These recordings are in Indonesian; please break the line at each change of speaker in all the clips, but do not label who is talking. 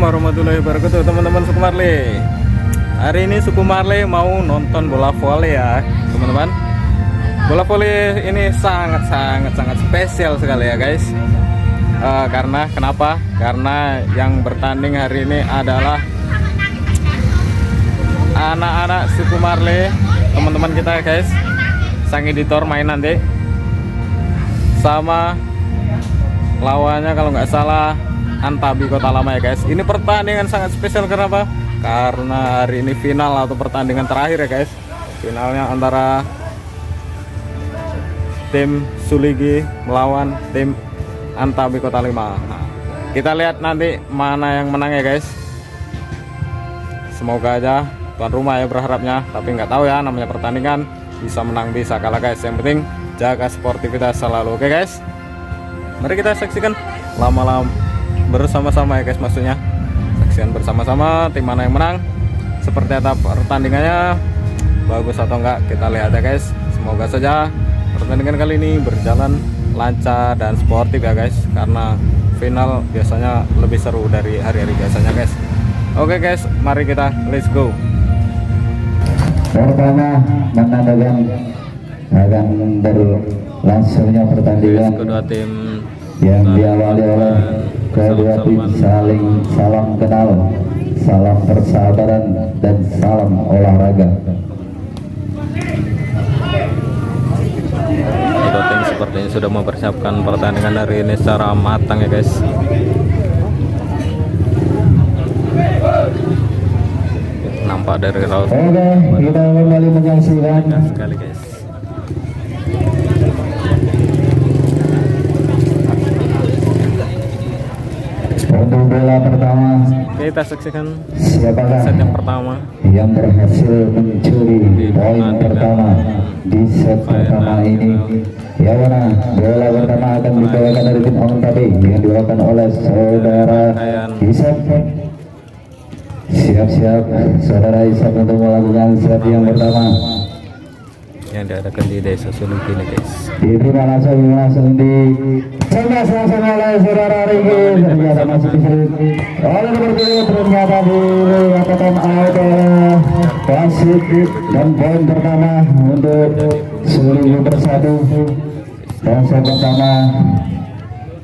warahmatullahi wabarakatuh, teman-teman suku Marley. Hari ini suku Marley mau nonton bola voli ya, teman-teman. Bola voli ini sangat spesial sekali ya, guys. Karena kenapa? Karena yang bertanding hari ini adalah anak-anak suku Marley, teman-teman kita, guys. Sang editor main nanti sama lawannya kalau nggak salah Antabi Kota Lama ya, guys. Ini pertandingan sangat spesial. Kenapa? Karena hari ini final atau pertandingan terakhir ya, guys. Finalnya antara tim Suligi melawan tim Antabi Kota Lima. Nah, kita lihat nanti mana yang menang ya, guys. Semoga aja tuan rumah ya, berharapnya. Tapi nggak tahu ya, namanya pertandingan, bisa menang bisa kalah, guys. Yang penting jaga sportivitas selalu. Oke, guys, mari kita saksikan lama-lama bersama-sama ya, guys. Maksudnya saksikan bersama-sama tim mana yang menang, seperti apa pertandingannya, bagus atau enggak, kita lihat ya, guys. Semoga saja pertandingan kali ini berjalan lancar dan sportif ya, guys, karena final biasanya lebih seru dari hari-hari biasanya, guys. Oke, guys, mari kita let's go.
Pertama menandakan akan berlangsungnya pertandingan
kedua tim
yang diawali oleh kedua tim saling salam kenal, salam persahabatan, dan salam olahraga.
Kedua tim sepertinya sudah mempersiapkan pertandingan hari ini secara matang ya, guys. Nampak dari raut.
Oke, kita kembali menyaksikan
Sekali, guys.
untuk bola pertama.
Kita saksikan
Siapakah
set yang pertama
yang berhasil mencuri poin pertama di set pertama ini? Ya, mana bola pertama akan dibawakan dari tim Antabi yang dibawakan oleh saudara Isap. Siap-siap saudara Isap untuk melakukan set yang pertama
yang diadakan di desa Suligi nih, guys.
diterima langsung di langsung oleh saudara Riki. Ternyata masih bisa oleh nomor 2, ternyata dikatakan out oleh wasit, dan poin pertama untuk Suligi bersatu. Dan set pertama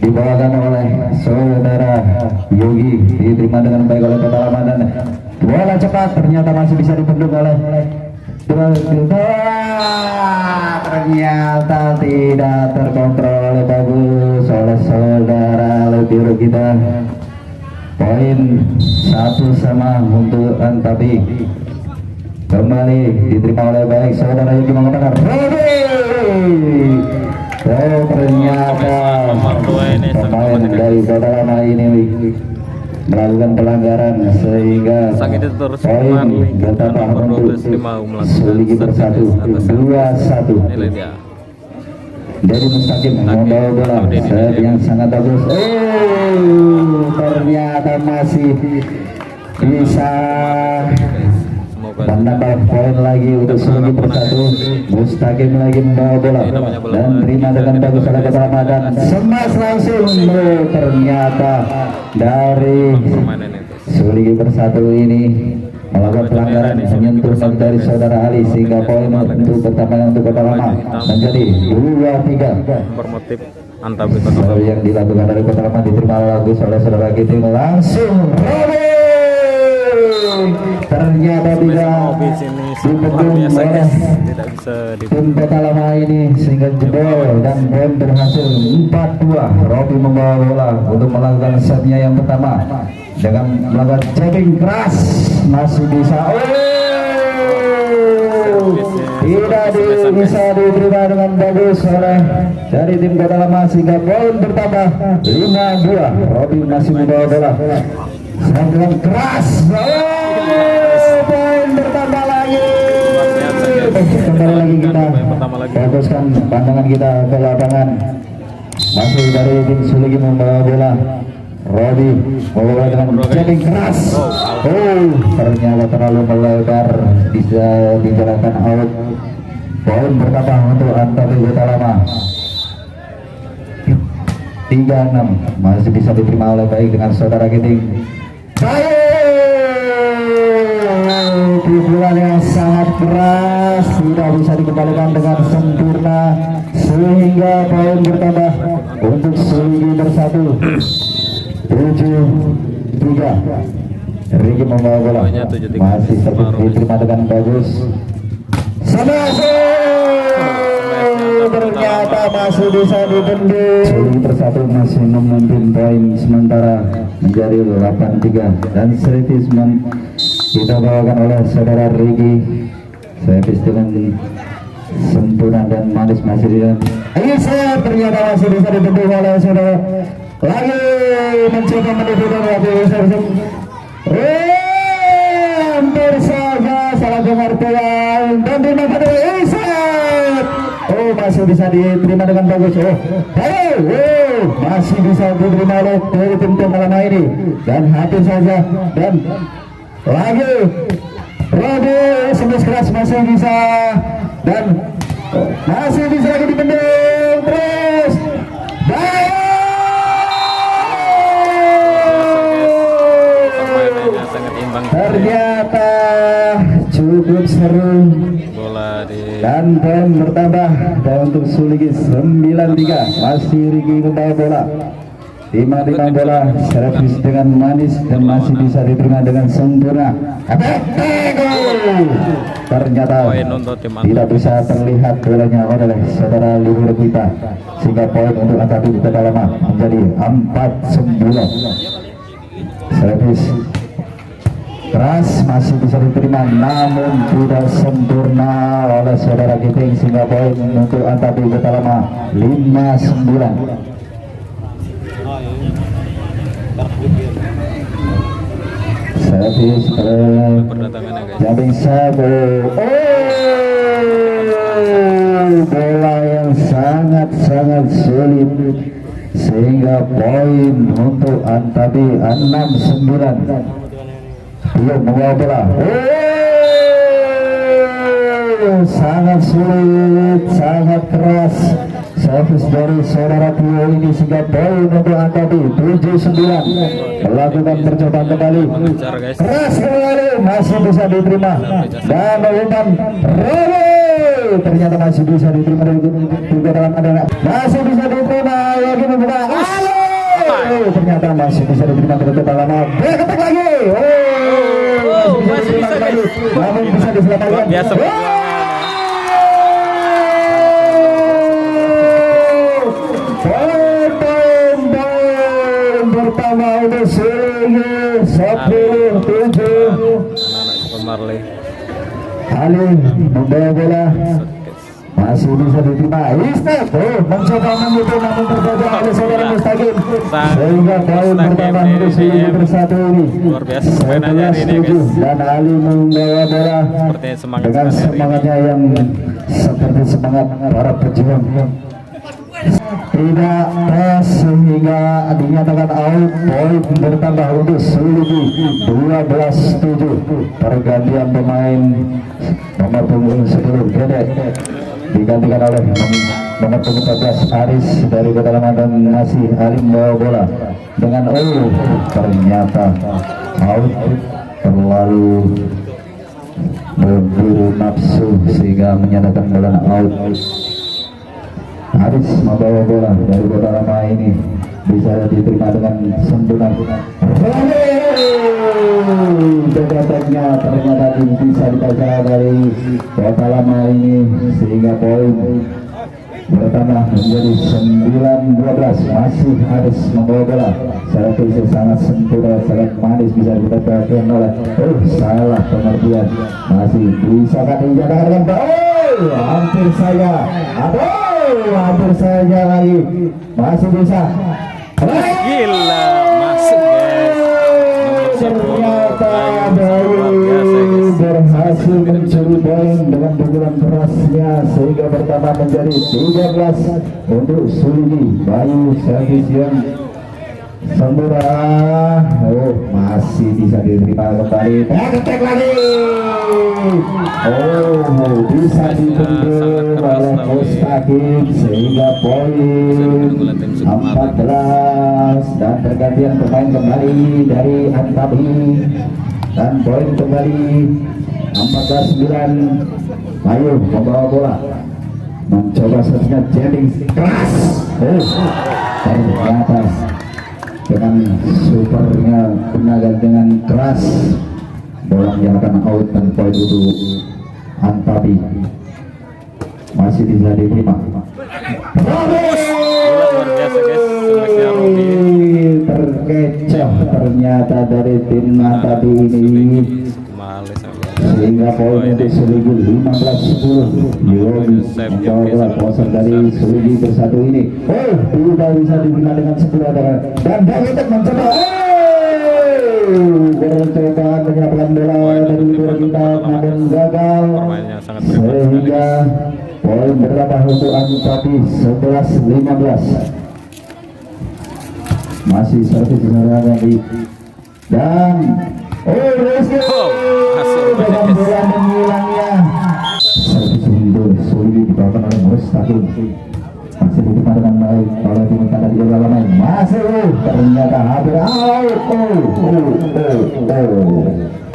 dibawakan oleh saudara Yogi, diterima dengan baik oleh Kota Lama, dan bola cepat ternyata masih bisa dibendung oleh ternyata tidak terkontrol oleh bagus oleh saudara Biru kita. Poin 1-1 untuk Antabi. Kembali diterima oleh baik saudara Yogi mengatakan ternyata pemain dari Kota Lama ini melakukan pelanggaran sehingga poin bertambah untuk Suligi bersatu 2-1. Dari Mustaqim membawa bola set yang sangat bagus. Ternyata masih bisa menambah poin lagi untuk Suligi bersatu. Mustaqim lagi membawa bola dan terima dengan bagus oleh Kota Lama, dan semas langsung. Ternyata dari Suligi bersatu ini melakukan pelanggaran menyentuh dari saudara Ali, sehingga poin untuk pertamanya untuk Kota Lama menjadi 2-3.
Bermotif Antabi Kota Lama
yang dilakukan dari Kota Lama diterima langsung oleh saudara Giting, langsung ternyata tidak dibendung oleh tim Kota Lama ini sehingga jebol, dan poin berhasil 4-2. Robi membawa bola untuk melakukan setnya yang pertama dengan melakukan checking keras, masih bisa tidak bisa diterima dengan bagus oleh dari tim Kota Lama, sehingga poin bertambah 5-2. Robi masih membawa bola dengan keras. Poin bertambah lagi. Kembali lagi kita fokuskan pandangan kita ke lapangan. Masih dari tim Suligi membawa bola. Robi membawa dengan checking keras. Ternyata terlalu melebar, bisa dijalankan out. Poin bertambah untuk Antabi Kota Lama 3-6. Masih bisa diterima oleh baik dengan saudara Giting. baik, pukulan yang sangat keras tidak bisa dikembalikan dengan sempurna sehingga poin bertambah untuk Suligi bersatu 7-3. Riki membawa bola masih diterima dengan bagus. Ternyata masih bisa dibendung. Suligi bersatu masih memimpin poin sementara menjadi 8-3 dan servis kita bawakan oleh saudara Riki. Servis dengan sempurna dan manis masih di dalam. Ternyata masih bisa dibendung oleh saudara. Lagi mencoba menipukan waktu servis. Hampir saja salah pengertian dan dimakan oleh Iset. Oh, masih bisa diterima dengan bagus. Masih bisa diterima oleh tim malam ini dan hampir saja dan lagi Rodi semes keras masih bisa dan masih bisa lagi dibendung terus. Ternyata cukup seru
bola di
dan poin bertambah dan untuk Suligi 9-3 masih Riki membawa bola. Timang bola servis dengan manis dan masih bisa diterima dengan sempurna. Ternyata tidak bisa terlihat bolanya oleh saudara Luhur kita sehingga poin untuk angka kita lama menjadi 4-9. Servis keras masih bisa diterima namun tidak sempurna oleh saudara Giting sehingga poin untuk angka kita lama 5-9. Servis Jabing Sabu. Bola yang sangat sulit sehingga poin untuk Antabi 6-9. Belum membawa bola. Sangat sulit, sangat keras servis dari saudara Tio ini sehingga poin untuk Antabi 7-9. Melakukan percobaan kembali keras kembali masih bisa diterima dan umpan Robi ternyata masih bisa diterima juga dalam adanya masih bisa diterima lagi membuka ternyata masih bisa diterima ke lama ketek lagi masih bisa lagi namun bisa diselamatkan
biasa
pertama untuk Suligi 10-7.
Marley
Ali membawa bola masih bisa diterima Istaf mencoba menyusul namun terjadi oleh saudara Mustaqim sehingga poin pertama untuk Suligi bersatu ini 11-7 dan Ali membawa bola dengan semangatnya yang seperti semangat para pejuang tidak pas sehingga dinyatakan out. Poin bertambah untuk Suligi 12-7. Pergantian pemain nomor punggung 10 Gede digantikan oleh nomor punggung 14 Aris dari Kota Lama dan masih Ali membawa bola dengan ternyata out terlalu berburu nafsu sehingga menyatakan bola out. Aris membawa bola dari Kota Lama ini bisa diterima dengan sempurna. Jabatannya ternyata bisa dibaca dari Kota Lama ini sehingga poin bertambah menjadi 9-12. Masih Aris membawa bola secara fisik sangat sempurna, sangat manis bisa dikatakan oleh salah pengertian masih bisa dijadikan hampir saja hampir saja lagi masih bisa
gila masuk guys
ternyata berhasil mencuri poin dengan pukulan kerasnya sehingga bertambah menjadi 13 untuk Suligi. Bayu servis yang sempurna masih bisa diterima kembali ketek lagi Oh, bisa dibendung oleh Mustaqim sehingga poin 14 dan pergantian pemain kembali dari Antabi dan poin kembali 14-9. Ayo membawa bola, mencoba seterusnya jamming keras. Ternyata dengan supernya tenaga dengan keras bola menyalakan out dan poin untuk Antabi masih bisa diterima. Terkecoh ternyata dari tim Antabi ini sehingga poin untuk Suligi 15-10. Yogi membawa bola poser dari Suligi bersatu ini. Tidak bisa dibina dengan 10 dan David mencoba percobaan menyelamatkan bola dari kita namun gagal sehingga poin bertambah untuk Antabi 11-15. Masih servis di dan dengan bola menghilangnya servis mundur Suligi dibawakan oleh Mustaqim masih diterima dengan baik oleh tim tanda di dalam main masih ternyata hampir out.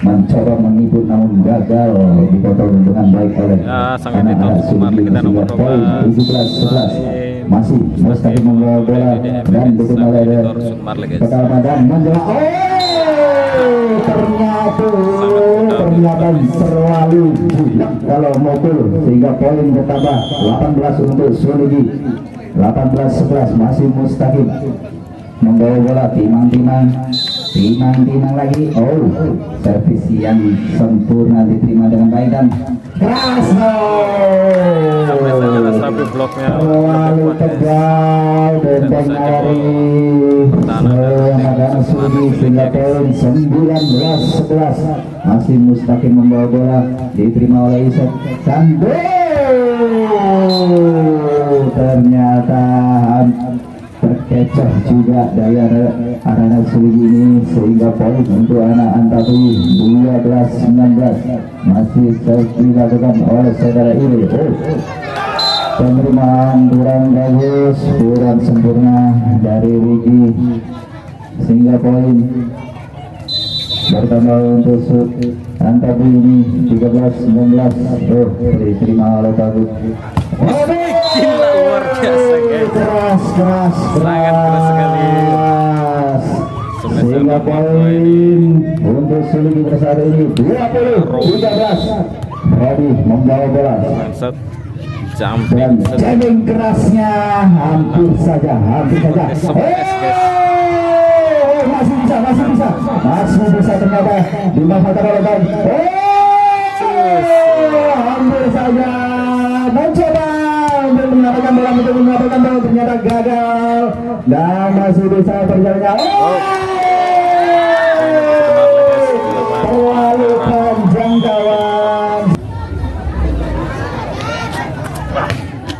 Mencoba menipu namun gagal dipotong dengan baik oleh anak-anak Suligi sehingga poin 17-11. Masih Mustaqim membawa bola dan diterima oleh pertama dan menjelang ternyata terlalu bulat kalau mukul sehingga poin bertambah 18 untuk Suligi 18-11. Masih Mustaqim membawa bola timang lagi. Servis yang sempurna diterima dengan baik dan keras. Terlalu tegal benteng dari anak-anak Suligi sehingga poin 19-11. Masih Mustaqim membawa bola diterima oleh Iset dan ternyata terkecoh juga dari anak-anak Suligi ini sehingga poin untuk anak Antabi 12-19. Masih dilakukan oleh saudara ini. Penerimaan kurang bagus, kurang sempurna dari Wiki sehingga poin bertambah untuk Antabi ini 13-19. Diterima oleh bagus.
Gila, luar biasa guys,
keras
sekali
sehingga poin untuk Suligi bersatu ini 20-13. Rodi membawa bola jamming kerasnya hampir saja masih bisa ternyata dimanfaatkan oleh Bang. Hampir saja mencoba untuk menyelamatkan bola ternyata gagal dan masih bisa berjalan. Terlalu panjang kawan.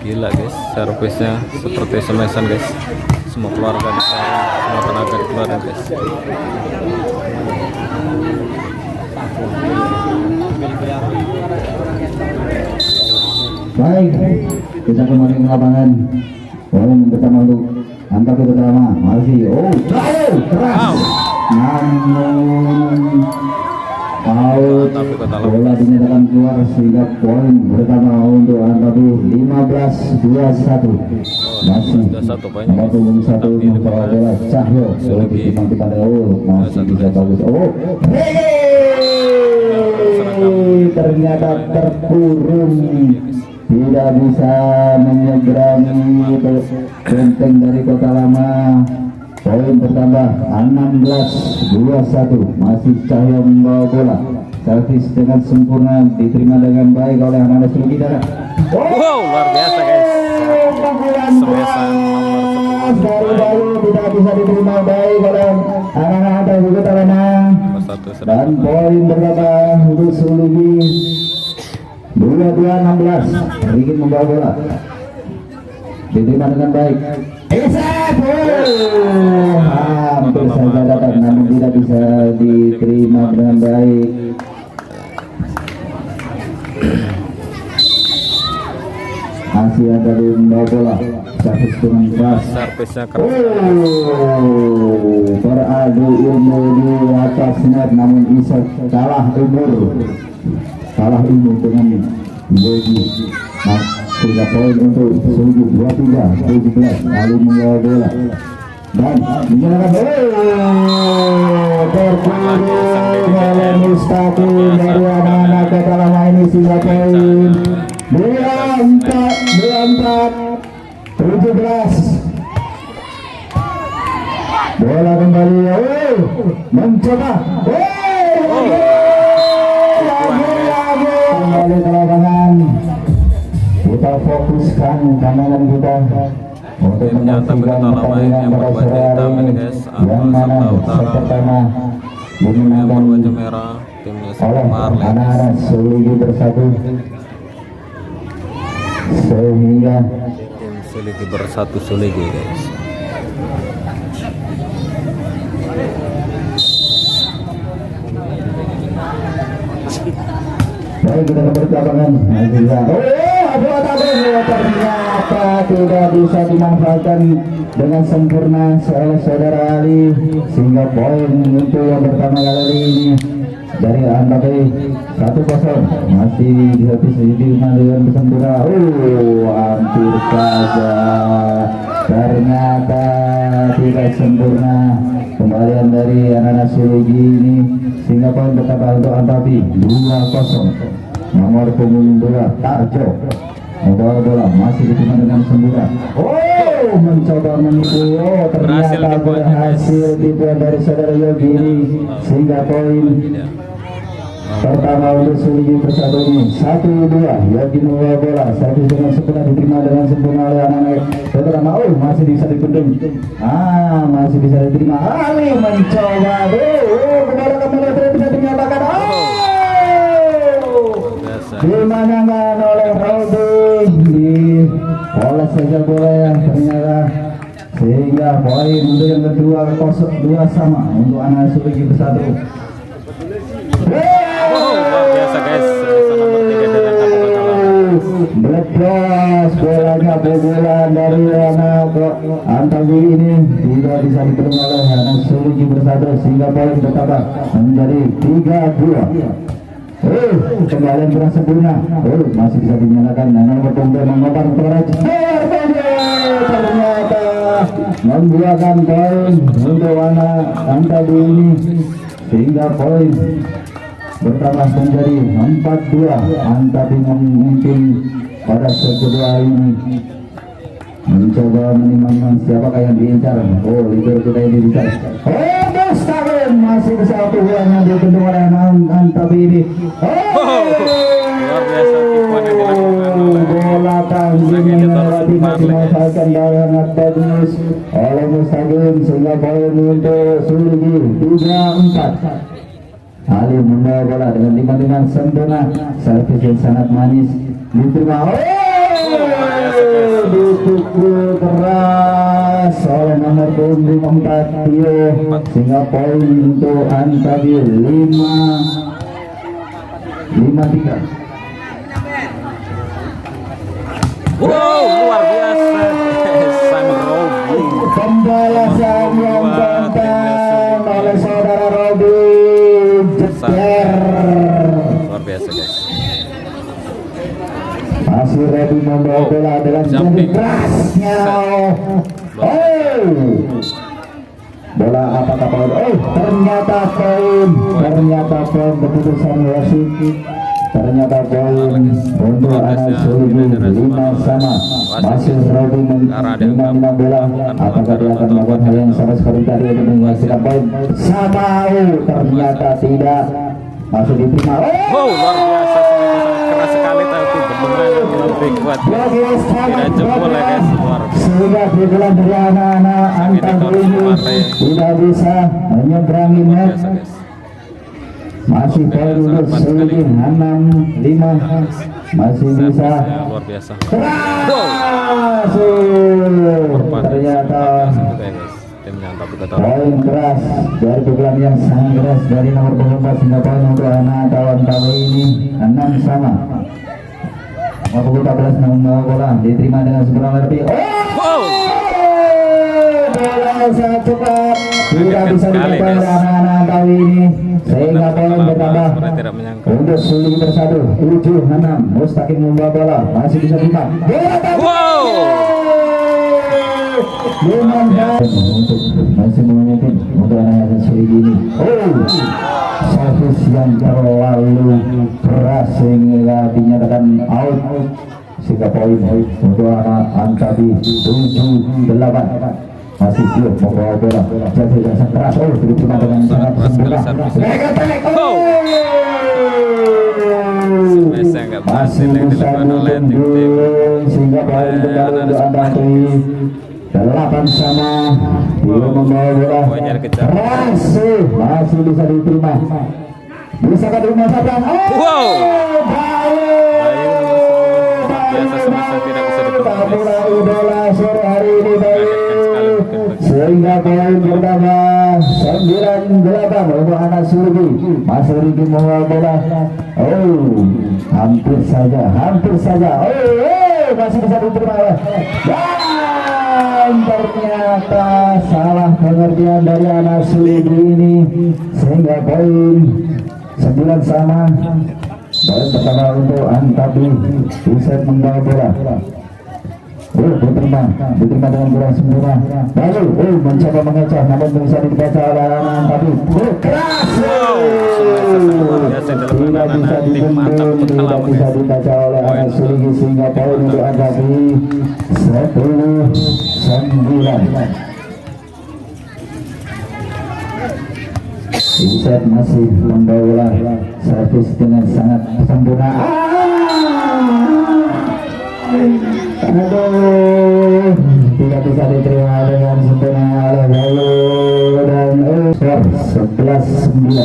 Gila guys, servisnya seperti semesan guys. Semua keluarga semua tenaga dikeluarkan guys.
Baik, kita kembali ke lapangan. Poin pertama untuk Antabi pertama masih keras. Namun out, bola dinyatakan keluar sehingga poin pertama untuk Antabi 15-21. Masih 41 membawa bola Cahyo ditimang di pandai masih bisa bagus. Ternyata terkurung, tidak bisa menyeberangi benteng dari Kota Lama. Poin bertambah 16-21. Masih Cahyo membawa bola. Servis dengan sempurna diterima dengan baik oleh anak-anak Suligi.
Wow, luar biasa guys. Semesan nomor 10
baru tidak bisa diterima baik oleh anak-anak Kota Lama. Dan poin bertambah untuk Suligi 22-16. Ingin membawa bola diterima dengan baik. Hampir saja dapat namun tidak bisa diterima dengan baik. bola. Servis dengan keras.
Servisnya keras.
Beradu ilmu di atas net, namun Isak kalah umur dengan Yogi. Nah, 3 poin untuk Suju 23-17 kali membawa bola dan menjalankan terkurung oleh Mustaqim dari anak-anak kota lama ini, sehingga poin 24-17. Bola kembali, mencoba, kembali ke lapangan. Kita fokuskan kanan kita untuk menyaksikan pertandingan pada sore hari ini, yang mana set pertama dimenangkan
Baju merah timnya
oleh
Marley.
anak-anak Suligi Bersatu, sehingga
Tim Suligi Bersatu Suligi, guys.
baik kita kembali ke lapangan. Ternyata tidak bisa dimanfaatkan dengan sempurna oleh saudara Ali, sehingga poin untuk yang pertama kali ini dari Antabi 1-0 masih diterima dengan sempurna. Hampir saja, ternyata tidak sempurna kembalian dari anak-anak Suligi ini, sehingga poin bertambah untuk Antabi 2-0. Nomor punggung 2 Tarjo membawa bola, masih diterima dengan sempurna. Mencoba menipu, ternyata berhasil tipuan dari saudara Yogi ini, sehingga poin pertama untuk Suligi Bersatu ini 1-2. Yogi membawa bola, servis dengan sempurna, diterima dengan sempurna oleh anak-anak pertama. Masih bisa dipendung, masih bisa diterima. Ali mencoba, kembali tidak dinyatakan dimenangkan oleh Rodi, diolah saja bola yang ternyata, sehingga poin untuk yang kedua 0-2 sama untuk anak Suligi Bersatu.
Luar biasa, guys. Nomor 3 dari
Bledos bolanya, pukulan dari anak Antabi ini tidak bisa diterima oleh anak Suligi Bersatu, sehingga poin bertambah menjadi 3-2. Kembali kurang sempurna. Masih bisa dinyalakan. Nomor punggung mengobar Torres, ternyata membuahkan poin untuk anak Antabi ini, sehingga poin bertambah menjadi 4-2. Antabi memimpin pada set kedua ini, mencoba menimbang siapakah yang diincar. Leader kita ini bisa. Mustaqim masih bisa tujuan yang ditentukan oleh Antabi ini.
Luar biasa tipuan yang dilakukan oleh
Bola tanggung melewati dimanfaatkan dengan bagus oleh Mustaqim, sehingga poin untuk Suligi 3-4. Ali membawa bola dengan timbangan sempurna, servis yang sangat manis diterima. Dipukul keras oleh nomor punggung 4 Tio, sehingga poin untuk Antabi 5-3.
Luar biasa. Simon Robi.
Pembalasan yang tentang oleh saudara Robi, jeter.
Luar biasa, guys.
Masih Robi membawa bola dengan jempol kerasnya. Bola apakah poin? Ternyata poin. Ternyata poin keputusan wasit. Ternyata poin untuk anak Suligi 5-5. Masih Robi menang bola. Apakah dia akan melakukan hal yang sama seperti tadi untuk menghasilkan poin? Sama. Ternyata tidak. Masih diterima.
Luar biasa, keras sekali, tapi benar-benar lebih kuat. Tidak jebol ya, guys. Luar biasa.
Sudah pukulan dari anak-anak Antabi ini tidak bisa menyeberangi net. Masih poin untuk Suligi 6-5. Masih bisa.
Luar biasa.
Ternyata
timnya Antabi
poin keras dari pukulan yang sangat keras dari nomor punggung 4, sehingga poin untuk anak kawan Antabi ini 6-sama. nomor 14 nomor bola diterima dengan sempurna lebih.
Wow.
Bola sangat cepat, tidak bisa
Sekali,
didapat
guys.
anak-anak kali ini, sehingga poin
Sebenarnya
bertambah
tidak menyangka.
untuk Suling bersatu 7-6. Mustaqim membawa bola, masih bisa terima. Bola
Wow.
dengan untuk masih memimpin untuk anak-anak Suling ini. Servis yang terlalu keras sehingga dinyatakan out, sehingga poin untuk anak Antabi 7-8. Masih Tio membawa bola, jadi dasar keras, diterima dengan sangat sempurna. Masih bisa ditunggu sehingga poin kembali untuk Antabi 8-sama. Tio membawa bola keras, masih bisa diterima. Bisa diterima saja.
Wow. Biasa semasa tidak bisa
mulai bola sore hari ini baik, sehingga poin bertambah 9-8 untuk anak Surgi. Mas Riki membawa bola. Hampir saja. Masih bisa diterima. Dan ternyata salah pengertian dari anak Surgi ini, sehingga poin 9-sama. Poin pertama untuk Antabi, bisa membawa bola. Diterima dengan kurang sempurna. Lalu mencoba mengecoh, namun bisa dibaca oleh Antabi. Keras. Tidak bisa dibendung, tidak bisa dibaca oleh anak Suligi, sehingga poin untuk Antabi 10-9. Iset masih membawa bola, servis dengan sangat sempurna. Aduh, tidak bisa diterima dengan sempurna oleh Bayu dan skor 11-9.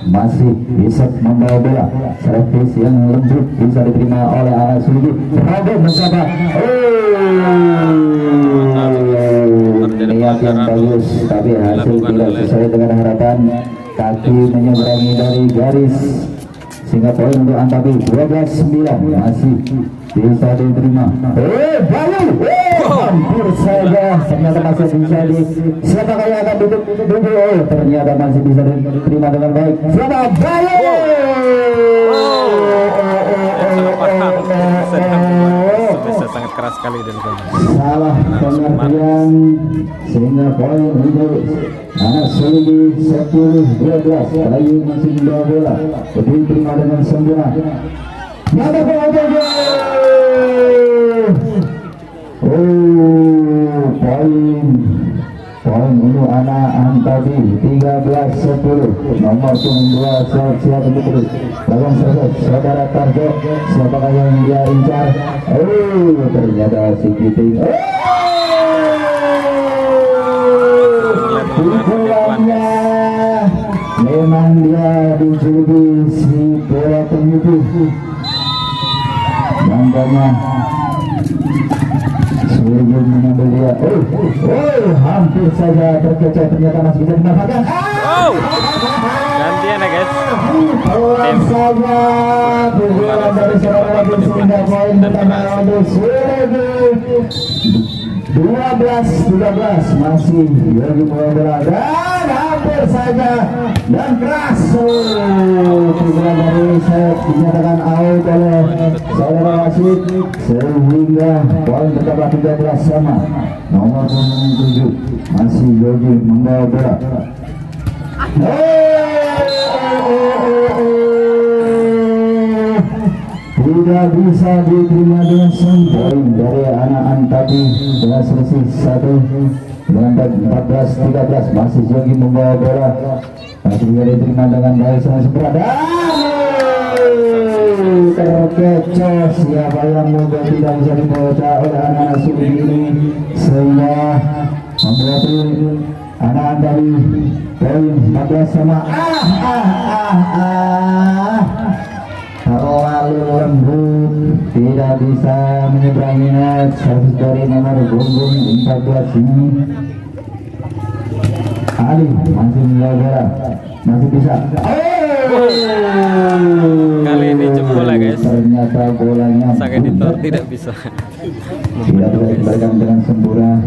Masih Iset membawa bola, servis yang lembut bisa diterima oleh anak Suligi. Rabu mencoba. Niat yang bagus, tapi hasil tidak sesuai dengan harapan. Kaki menyeberangi dari garis, sehingga poin untuk Antabi 12-9. Masih bisa diterima. Bayu, hampir saja, ternyata masih bisa di. Siapa yang akan duduk? Ternyata masih bisa diterima dengan baik. Selamat Bayu.
Sangat keras sekali dan
salah pengertian, sehingga poin untuk anak Suligi 10-12. Bayu masih membawa bola, diterima dengan sempurna. Mata poin untuk anak Antabi 13-10. Nomor 2 siap untuk lawan saudara target. Siapakah yang dia incar? Ternyata si Kiting. Pukulannya memang dia dijuluki si bola penyusup. Nampaknya Surgi mengambil dia. Hampir saja terkecoh, ternyata masih bisa dimanfaatkan.
gantian ya guys.
Pelan saja pukulan dari seorang lagi, sehingga poin pertama untuk Surgi 12-13. Masih Yogi membawa bola dan hampir saja dan keras. Pukulan dari Iset dinyatakan out oleh saudara wasit, sehingga poin bertambah 13-sama. Nomor 7 masih Yogi membawa bola. Tidak bisa diterima dengan poin dari anak Antabi dengan selisih 1 dengan 14-13. Masih Yogi membawa bola, masih bisa diterima dengan baik sama sempurna. Terkecoh, siapa yang mudah tidak bisa dibaca oleh anak-anak Suligi ini, sehingga membuat anak Antabi poin 14-sama. Terlalu lembut, tidak bisa menyeberangi net. Servis dari nomor punggung 14 ini. Ali masih membawa bola, masih bisa.
Kali ini jempol ya guys.
Ternyata ternyata bolanya
sang editor
bulat.
tidak bisa
Tidak bisa dikembalikan dengan sempurna.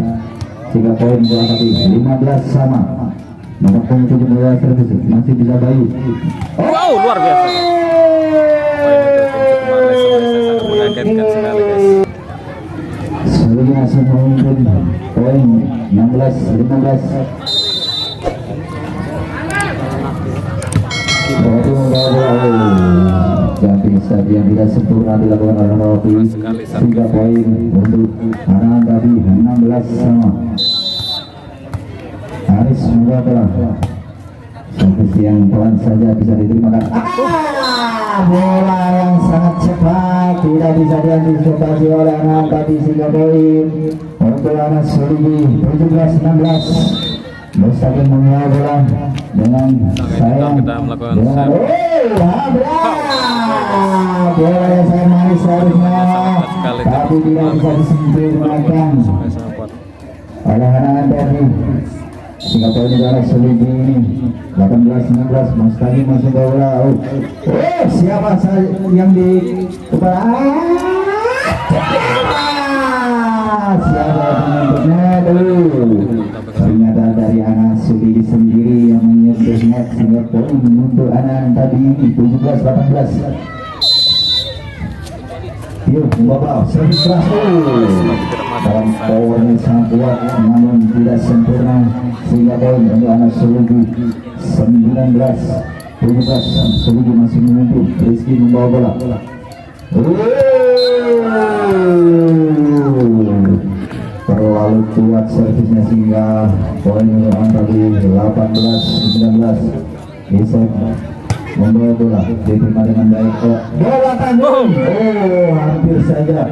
3 poin bola tapi 15 sama. Nomor punggung 17 servis masih bisa Bayu.
wow, luar biasa. Poin untuk tim Suku Malai sangat mengagetkan sekali guys.
Sebelum masih memimpin poin 16-15. Jumping shot yang tidak sempurna dilakukan oleh Rofi. 3 poin untuk anak tadi 16 sama. Aris Murabala. Servis yang pelan saja bisa diterimakan. Bola yang sangat cepat tidak bisa diantisipasi oleh anak tadi. 3 poin untuk anak Suligi 17-16. Mustaqim membawa bola dengan sayang
kita melakukan
dengan bola yang sangat manis harusnya tapi tidak bisa disempurnakan oleh anak tadi. 3 poin dari Suligi ini 18-19. Mustaqim masuk bola. Siapa saja yang di siapa ternyata dari anak Suligi sendiri yang menyentuhnya. 3 poin untuk anak tadi ini 17-18. Yuk membawa servis keras dalam powernya sangat kuat namun tidak sempurna. 3 poin untuk anak Suligi 19-17. Suligi masih menunggu. Rizky membawa bola. Terlalu kuat servisnya sehingga poin untuk angka di 18-19. Bisa membawa bola diterima dengan baik. Bola tanggung. Hampir saja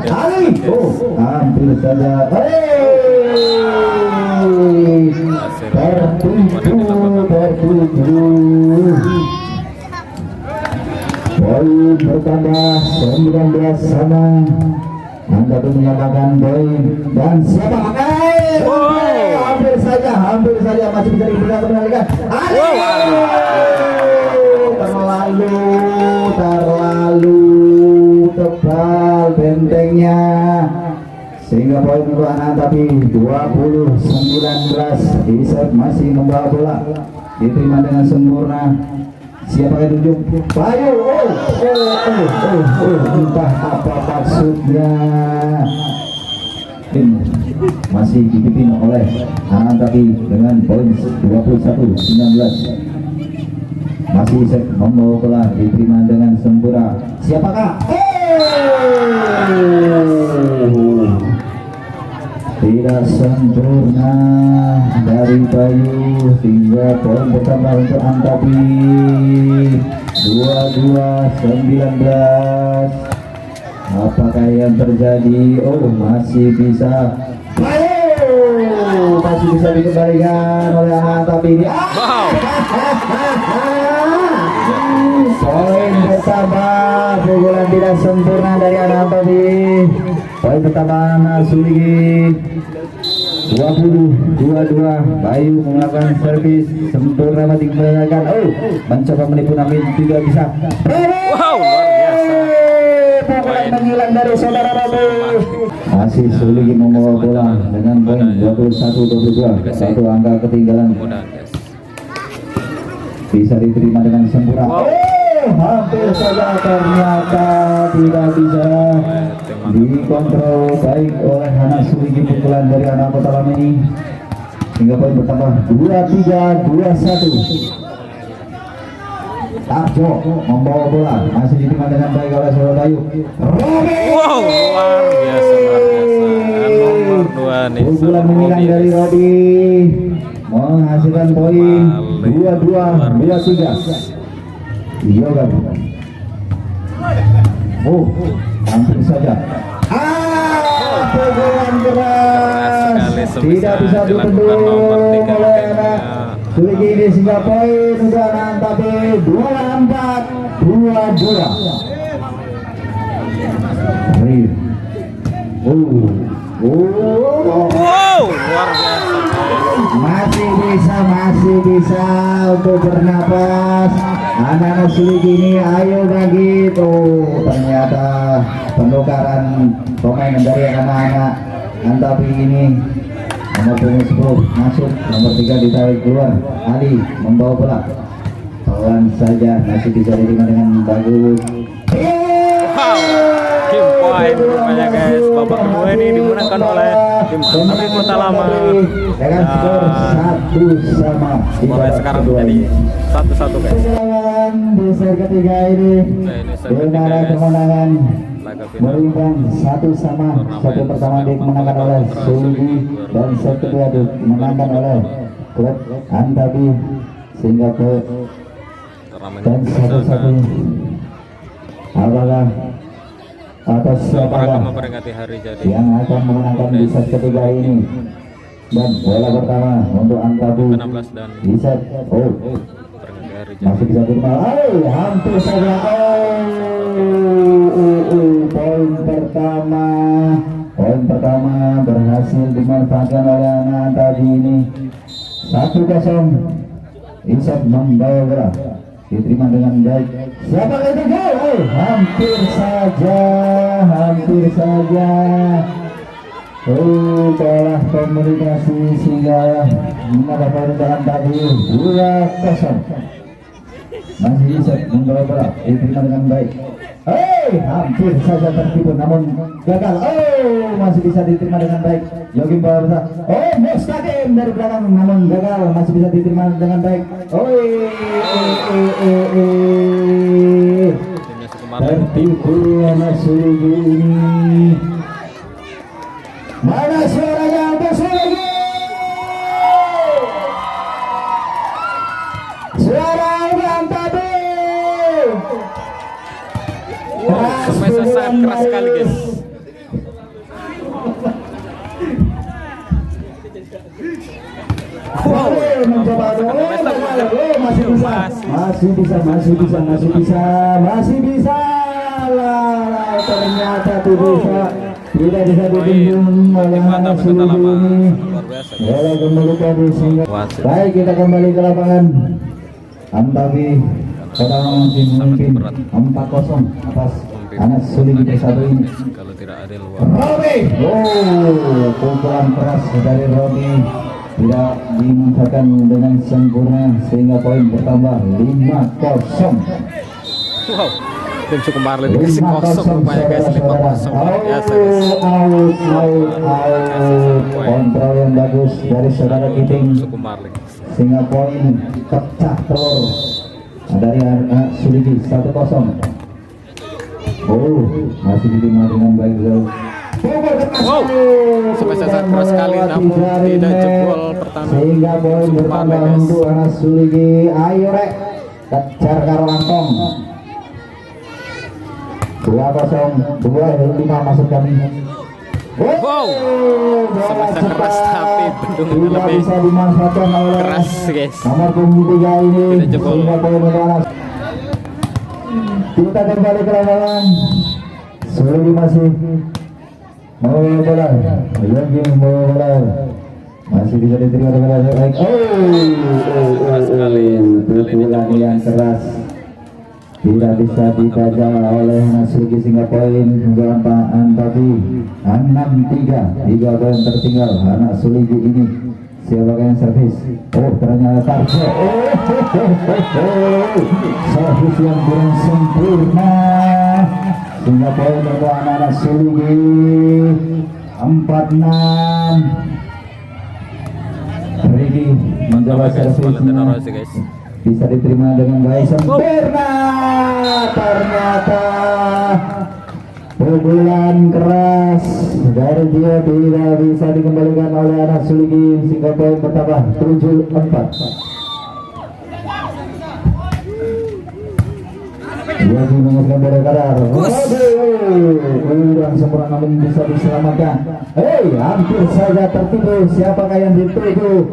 Ali. Hampir saja. Tertuju. Poin bertambah 19 sama. Anda pun menyamakan poin dan siapa pakai? Hampir saja masih bisa dikembalikan. Terlalu tebal bentengnya sehingga poin untuk anak tapi 20-19. Isep masih membawa bola diterima dengan sempurna. Siapa yang tunjuk? Bayu. Entah apa maksudnya. Masih dipimpin oleh anak tapi dengan poin 21-19. Masih Isep membawa bola diterima dengan sempurna. Siapakah? Tidak sempurna dari Bayu hingga poin bertambah untuk Antapi 22-19. Apakah yang terjadi? Masih bisa Bayu masih bisa dikembalikan oleh Antapi ini. Poin bertambah, pukulan tidak sempurna dari Antapi. Poin pertama Suligi 20-22. Bayu melakukan servis sempurna dikembalikan. Mencoba menipu namun tidak bisa.
Wow, luar biasa.
Pukulan menghilang dari saudara Robi. Masih Suligi membawa bola dengan poin 21-22. Satu angka ketinggalan. Bisa diterima dengan sempurna. Hampir saja ternyata tidak bisa dikontrol baik oleh anak Suligi. Pukulan dari anak Kota Lama ini hingga poin bertambah 23-21. Tarjo membawa bola masih diterima dengan baik oleh Saudara Bayu.
Wow, luar biasa. Nomor 2 nih.
Pukulan menghilang dari Rodi menghasilkan poin 22-23. Yoga. Hampir saja. Pukulan keras tidak bisa dibendung oleh anak Suligi ini sehingga poin sudah tapi 24-22.
Wow, luar biasa.
Masih masih bisa untuk bernapas. Anak-anak sulit ini, ayo bagi tuh. Ternyata penukaran pemain dari anak-anak Antabi ini. Nomor punggung 10 masuk, nomor 3 ditarik keluar. Ali membawa bola. Pelan saja, masih bisa diterima dengan bagus.
Game point rupanya guys. Babak kedua ini dimenangkan oleh tim Antabi Kota Lama
dengan skor 1-sama.
Skornya sekarang menjadi 1-1 guys.
Di set ketiga ini dimana kemenangan
Laga final
berimbang 1-sama. Set pertama dimenangkan oleh Sulgi dan set kedua dimenangkan oleh klub Antabi sehingga ke
turnamen
dan satu-satu. Apakah atas
dalam rangka
siapakah
memperingati hari jadi
yang akan memenangkan di set ketiga ini? Dan bola pertama untuk Antabi
16 dan
di set
memperingati hari jadi.
masih bisa terima. Hampir saja. Poin pertama berhasil dimanfaatkan oleh anak tadi ini. 1-0. Isak membawa bola, diterima dengan baik. Siapa itu gol? Hampir saja. Kalah komunikasi sehingga mendapatkan dalam tadi 2-0. Masih bisa membawa bola, diterima dengan baik. Hampir saja tertipu namun gagal. Masih bisa diterima dengan baik. Yogi bola besar. Mustaqim dari belakang namun gagal, masih bisa diterima dengan baik.
Timnya Sukumar
Tertipu anak Sulgi ini. Mana suaranya untuk Sulgi? Suara Antabi.
Semasa sangat keras sekali guys.
Mencoba masih bisa. Ternyata tidak bisa dibendung oleh anak Sulgi ini.
Luar biasa guys.
Bola kembali tadi sehingga
Wasit.
baik, kita kembali ke lapangan. Antabi sekarang masih memimpin 4-0 atas anak Sulgi satu ini.
Kalau tidak adil
Robi, pukulan keras dari Robi tidak dimanfaatkan dengan sempurna sehingga poin bertambah 5-0.
wow, tim Sukumar dikasih kosong rupanya guys. 5-0 luar biasa guys.
Kontrol yang bagus dari saudara Kiting
Sukumar
sehingga poin pecah telur dari anak Sulgi 1-0. Masih diterima dengan baik.
Wow, sangat keras sekali namun tidak jebol pertama.
Sehingga poin bertambah untuk anak Sulgi. Ayo rek, kejar karo Antong. 2-0, 2-5 masuk kami.
Wow, semasa keras tapi bendung
tidak
lebih
bisa dimanfaatkan oleh
keras guys.
nomor punggung 3 ini.
Tidak jebol.
Sehingga poin bertambah. Kita kembali ke lapangan. Sulgi masih membawa bola, Yogi membawa bola, masih bisa diterima dengan baik.
Keras sekali.
Pukulan yang keras tidak bisa dibaca oleh Sulgi sehingga poin berapaan tadi 6-3, 3 poin tertinggal anak Sulgi ini. Siapa yang servis? Ternyata Tarjo. Servis yang kurang sempurna sehingga poin untuk anak-anak Sulgi 4-6. Riki mencoba servisnya,
guys.
bisa diterima dengan baik sempurna. Ternyata pukulan keras dari dia tidak bisa dikembalikan oleh anak Sulgi sehingga poin bertambah 7-4. Yogi mengeluarkan bola kadar. Kurang sempurna namun bisa diselamatkan. Hampir saja tertipu. Siapakah yang dituju?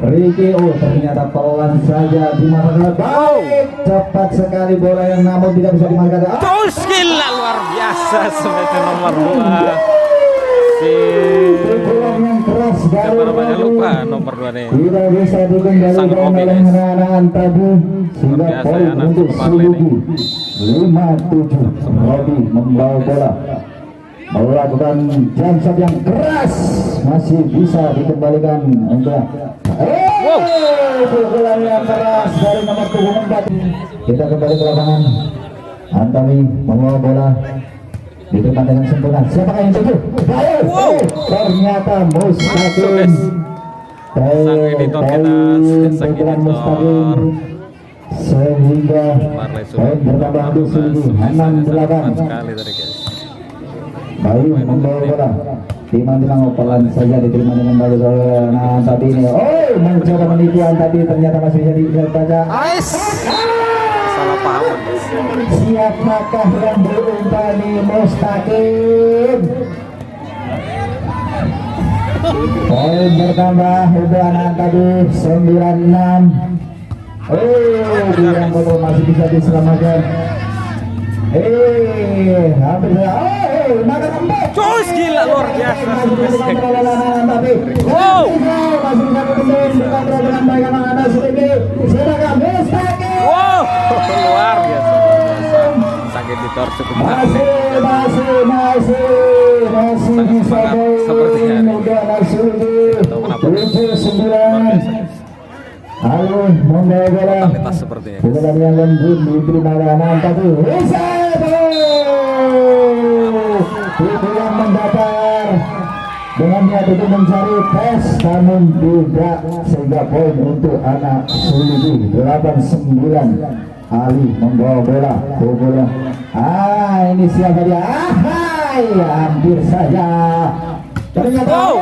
Ricky. Ternyata pelan saja dimanfaatkan. Baik, cepat sekali bola yang namun tidak bisa dimanfaatkan.
Skill luar biasa sebagai nomor 2. kasih.
Pukulan yang keras dari
Siapa namanya
Robi.
lupa nomor 2 nih.
Tidak bisa dikendalikan
Sang Robi,
oleh
guys.
anak-anak tadi. Sehingga
biasa
poin
ya, anak
untuk
Sukumarle ini.
Sulugi 5-7. Robi membawa bola, melakukan jump shot yang keras, masih bisa dikembalikan untuk pukulan yang keras dari nomor punggung 4. Kita kembali ke lapangan. Antami membawa bola, diterima dengan sempurna. Siapakah yang tuju? Ternyata Mustaqim.
Sang editor kita, sang
Pukulan
editor.
Mustaqim sehingga
Marley
poin bertambah untuk Sulugi 6-8.
sekali tadi guys.
Bayu membawa bola, timang-timang pelan saja diterima dengan bagus oleh Tadi ini. Oh, mencoba menipu Tadi, ternyata masih bisa dibaca.
Salah paham guys.
Siapakah yang berumpan di Mustaqim? Poin bertambah untuk anak Tadi 9-6. Bilang betul masih bisa diselamatkan. Hampir saja. Makan empat.
Cus, gila luar biasa.
Tapi
Wow.
masih bisa kembali dikontrol dengan baik anak-anak Sulugi. Silakan Mustaqim.
Wow, luar biasa. Sang editor cukup
Masih bisa
sepertinya
poin untuk anak Sulugi. 7-9. Halo, membawa bola.
totalitas sepertinya.
Pukulan yang lembut diterima oleh anak Tadi. Pukulan mendatar dengan niat itu mencari tes, namun tidak, sehingga poin untuk anak Sulugi 8-9. Ali membawa bola, pukulan. Ini siapa dia? Hampir saja. Ternyata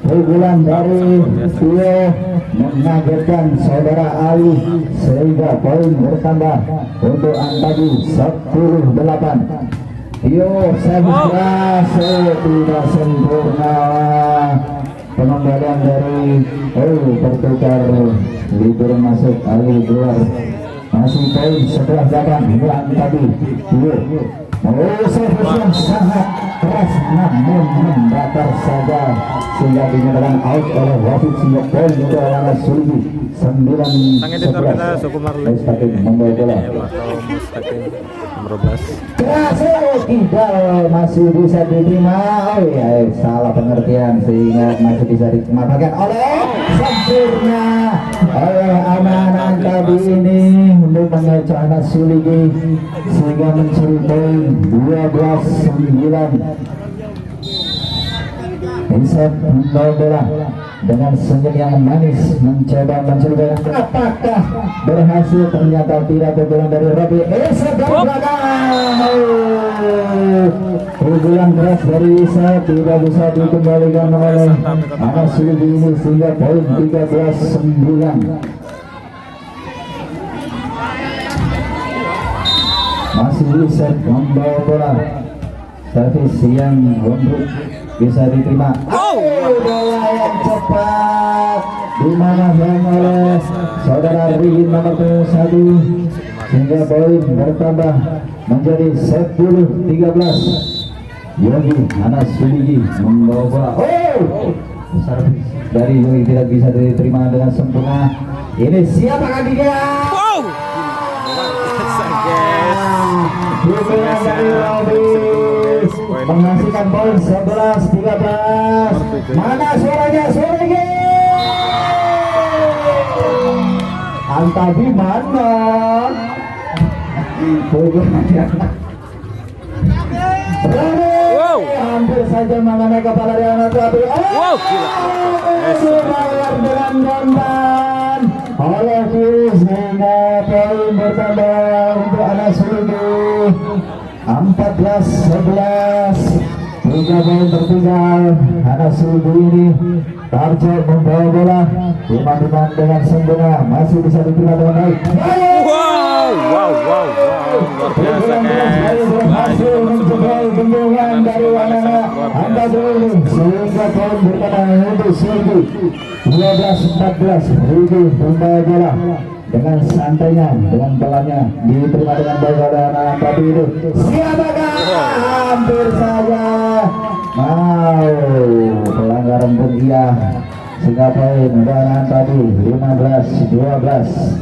pukulan dari Tio mengagetkan saudara Ali, sehingga poin bertambah untuk Antadi 10-8. Tio servis tidak sempurna. Pengembalian dari bertukar, libur masuk, Ali keluar. Masih poin 11-8 untuk Antadi. Tio servis yang sangat keras, namun membatar saja, sehingga dinyatakan out oleh wasit, sehingga poin untuk anak Sulugi 9-11.
Sang editor kita Sukumarle.
Mustaqim membawa bola.
Mustaqim nomor 12.
Tidak masih bisa diterima. Salah pengertian, sehingga masih bisa dimanfaatkan oleh sempurna oleh anak-anak Tadi ini untuk mengecoh anak Sulugi, sehingga mencuri poin 12-9. Insaf membawa bola dengan senyum yang manis, mencoba mencuri bola. Apakah berhasil? Ternyata tidak. Pukulan dari Robi. Insaf dari belakang. Pukulan keras dari Isa tidak bisa dikembalikan oleh anak Sulugi ini, sehingga poin 13-9. Masih bisa membawa bola, servis yang lembut bisa diterima. Bola yang cepat dimanfaatkan oleh saudara Rigin nomor 1, sehingga poin bertambah menjadi 10-13. Yogi anak Sulugi membawa bola. Servis dari Yogi tidak bisa diterima dengan sempurna. Ini siapakah dia? Pukulan dari Robi menghasilkan poin 11-13. Mana suaranya? Sulugi. Antadi mana? Pukulannya hampir saja mengenai kepala dari anak Tadi. Dibayar dengan bondan oleh Fis, sehingga poin bertambah untuk anak Sulugi 14-11. 3 poin tertinggal. Anak Sulugi ini Tarjo membawa bola, timang-timang dengan sempurna, masih bisa diterima dengan baik.
Wow, luar biasa guys.
Berhasil mencegai bendungan dari anak Antadi ini, sehingga poin bertambah untuk Sulugi 12-14. Rigi membawa bola dengan santainya, dengan pelannya, diterima dengan baik oleh anak Antadi itu. Siapakah hampir saja mau pelanggaran pun iya, sehingga poin dan tadi 15-12.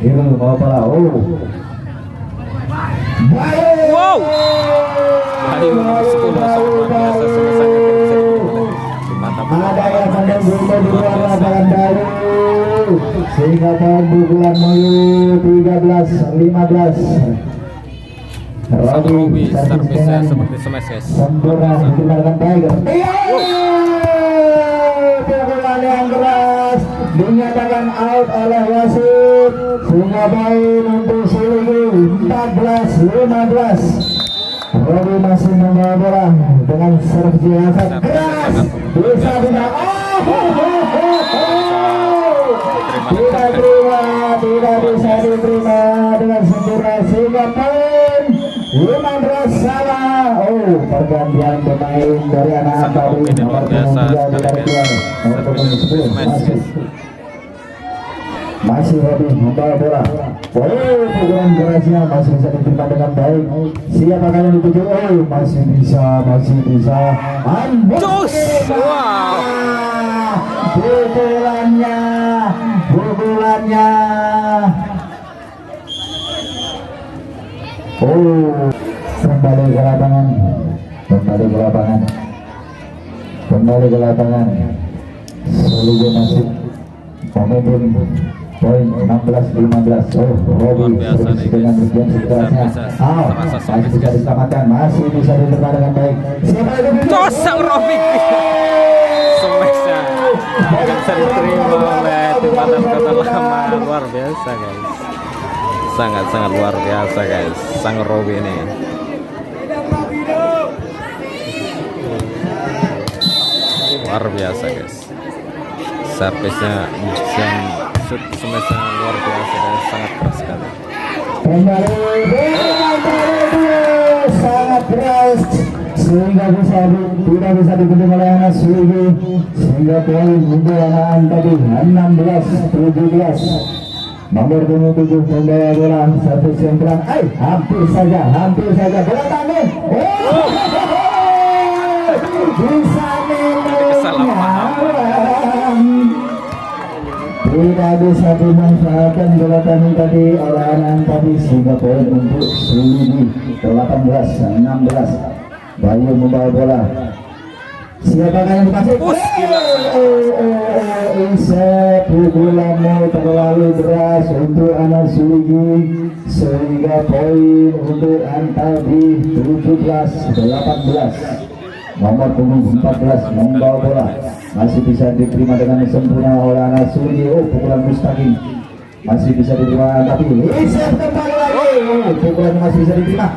Ini mau apa?
Wow. Bayu 10 sangat luar biasa sebesarnya bisa mantap.
Ada yang menunggu di luar lapangan Bayu, sehingga poin pukulan Mayu 13-15.
Robi servisnya seperti smash guys.
Sempurna ditinggalkan Tiger. Pukulan yang keras dinyatakan out oleh wasit, sehingga poin untuk Siligi 14-15. Robi masih membawa bola dengan servis yang sangat keras, bisa tidak tidak bisa diterima dengan sempurna, sehingga poin 15 sama. Pergantian pemain dari anak Bayu nomor 3 dari keluar nomor 10 masih Robi membawa bola. Pukulan kerasnya masih bisa diterima dengan baik. Siapakah yang dituju? Masih bisa
Jos. Wow.
Pukulannya kembali ke lapangan. Selalu masih pemimpin poin 16-15. Robi dengan ujian sekerasnya masih bisa diselamatkan, masih bisa diterima dengan baik.
Jos sang Robi. Smashnya tidak bisa diterima oleh timbalan kota lama. Luar biasa guys, sangat luar biasa guys, sang Robi ini. Luar biasa guys, servisnya yang semasa luar biasa dan sangat keras sekali.
Sangat keras sehingga tidak bisa dibendung oleh anak Siligi, sehingga poin untuk anak tadi 16-17. Nomor 27 membawa bola, servis yang terang. Hampir saja bola tangan. Bisa tidak bisa dimanfaatkan bola tadi oleh anak tadi, sehingga poin untuk Siligi 18-16. Bayu membawa bola. Siapakah yang dikasih? Pukulannya terlalu deras untuk anak Siligi, sehingga poin untuk Antabi 17-18. Nomor punggung 14 membawa bola, masih bisa diterima dengan sempurna oleh anak Siligi. Pukulan mustaqim masih bisa diterima, tapi kembali lagi. Pukulan masih bisa diterima.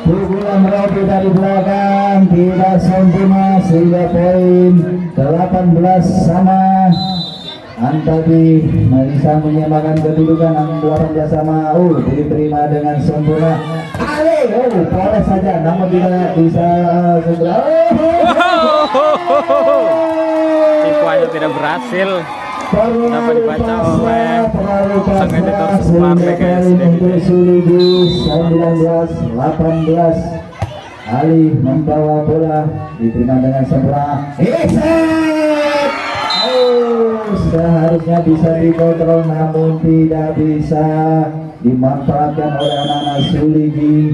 Pukulan Robi dari belakang tidak sempurna, sehingga poin 18 sama. Antabi bisa menyamakan kedudukan 18 sama. Diterima dengan sempurna. Boleh saja, namun tidak bisa segera.
Tipuannya tidak berhasil. Dapat dibaca oleh sang editor Suparme guys.
19-18. Ali membawa bola, diterima dengan sempurna. Seharusnya bisa dikontrol, namun tidak bisa dimanfaatkan oleh anak-anak Siligi.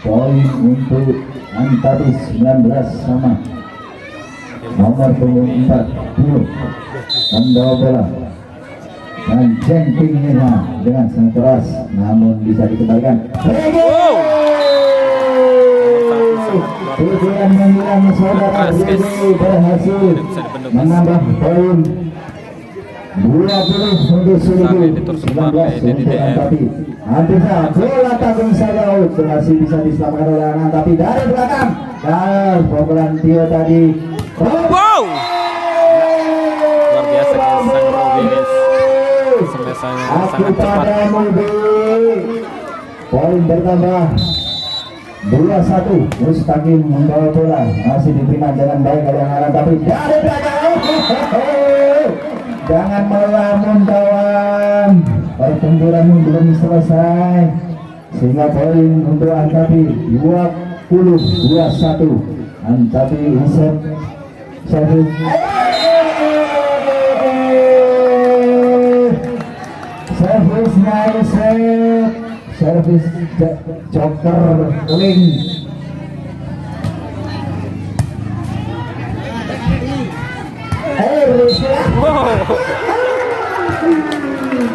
Poin untuk Antabi 19 sama. Nomor 40 membawa bola dan jengkingnya dengan sangat keras, namun bisa dikembalikan. Pukulan menyerang saudara berhasil menambah poin 20 untuk Siligi, 19 untuk Antabi. Hampirnya bola tanggung saja masih bisa diselamatkan oleh anak, tapi dari belakang pukulan Tio tadi.
Luar biasa guys, sang Robi guys. Semesanya sangat cepat.
Poin bertambah 21. Mustaqim membawa bola, masih diterima dengan baik oleh anak, tapi dari belakang Jangan melamun kawan. Pertempuran belum selesai. Sehingga poin untuk Antabi 20-21. Antabi Isep servis. Servisnya Isep. Servis joker link.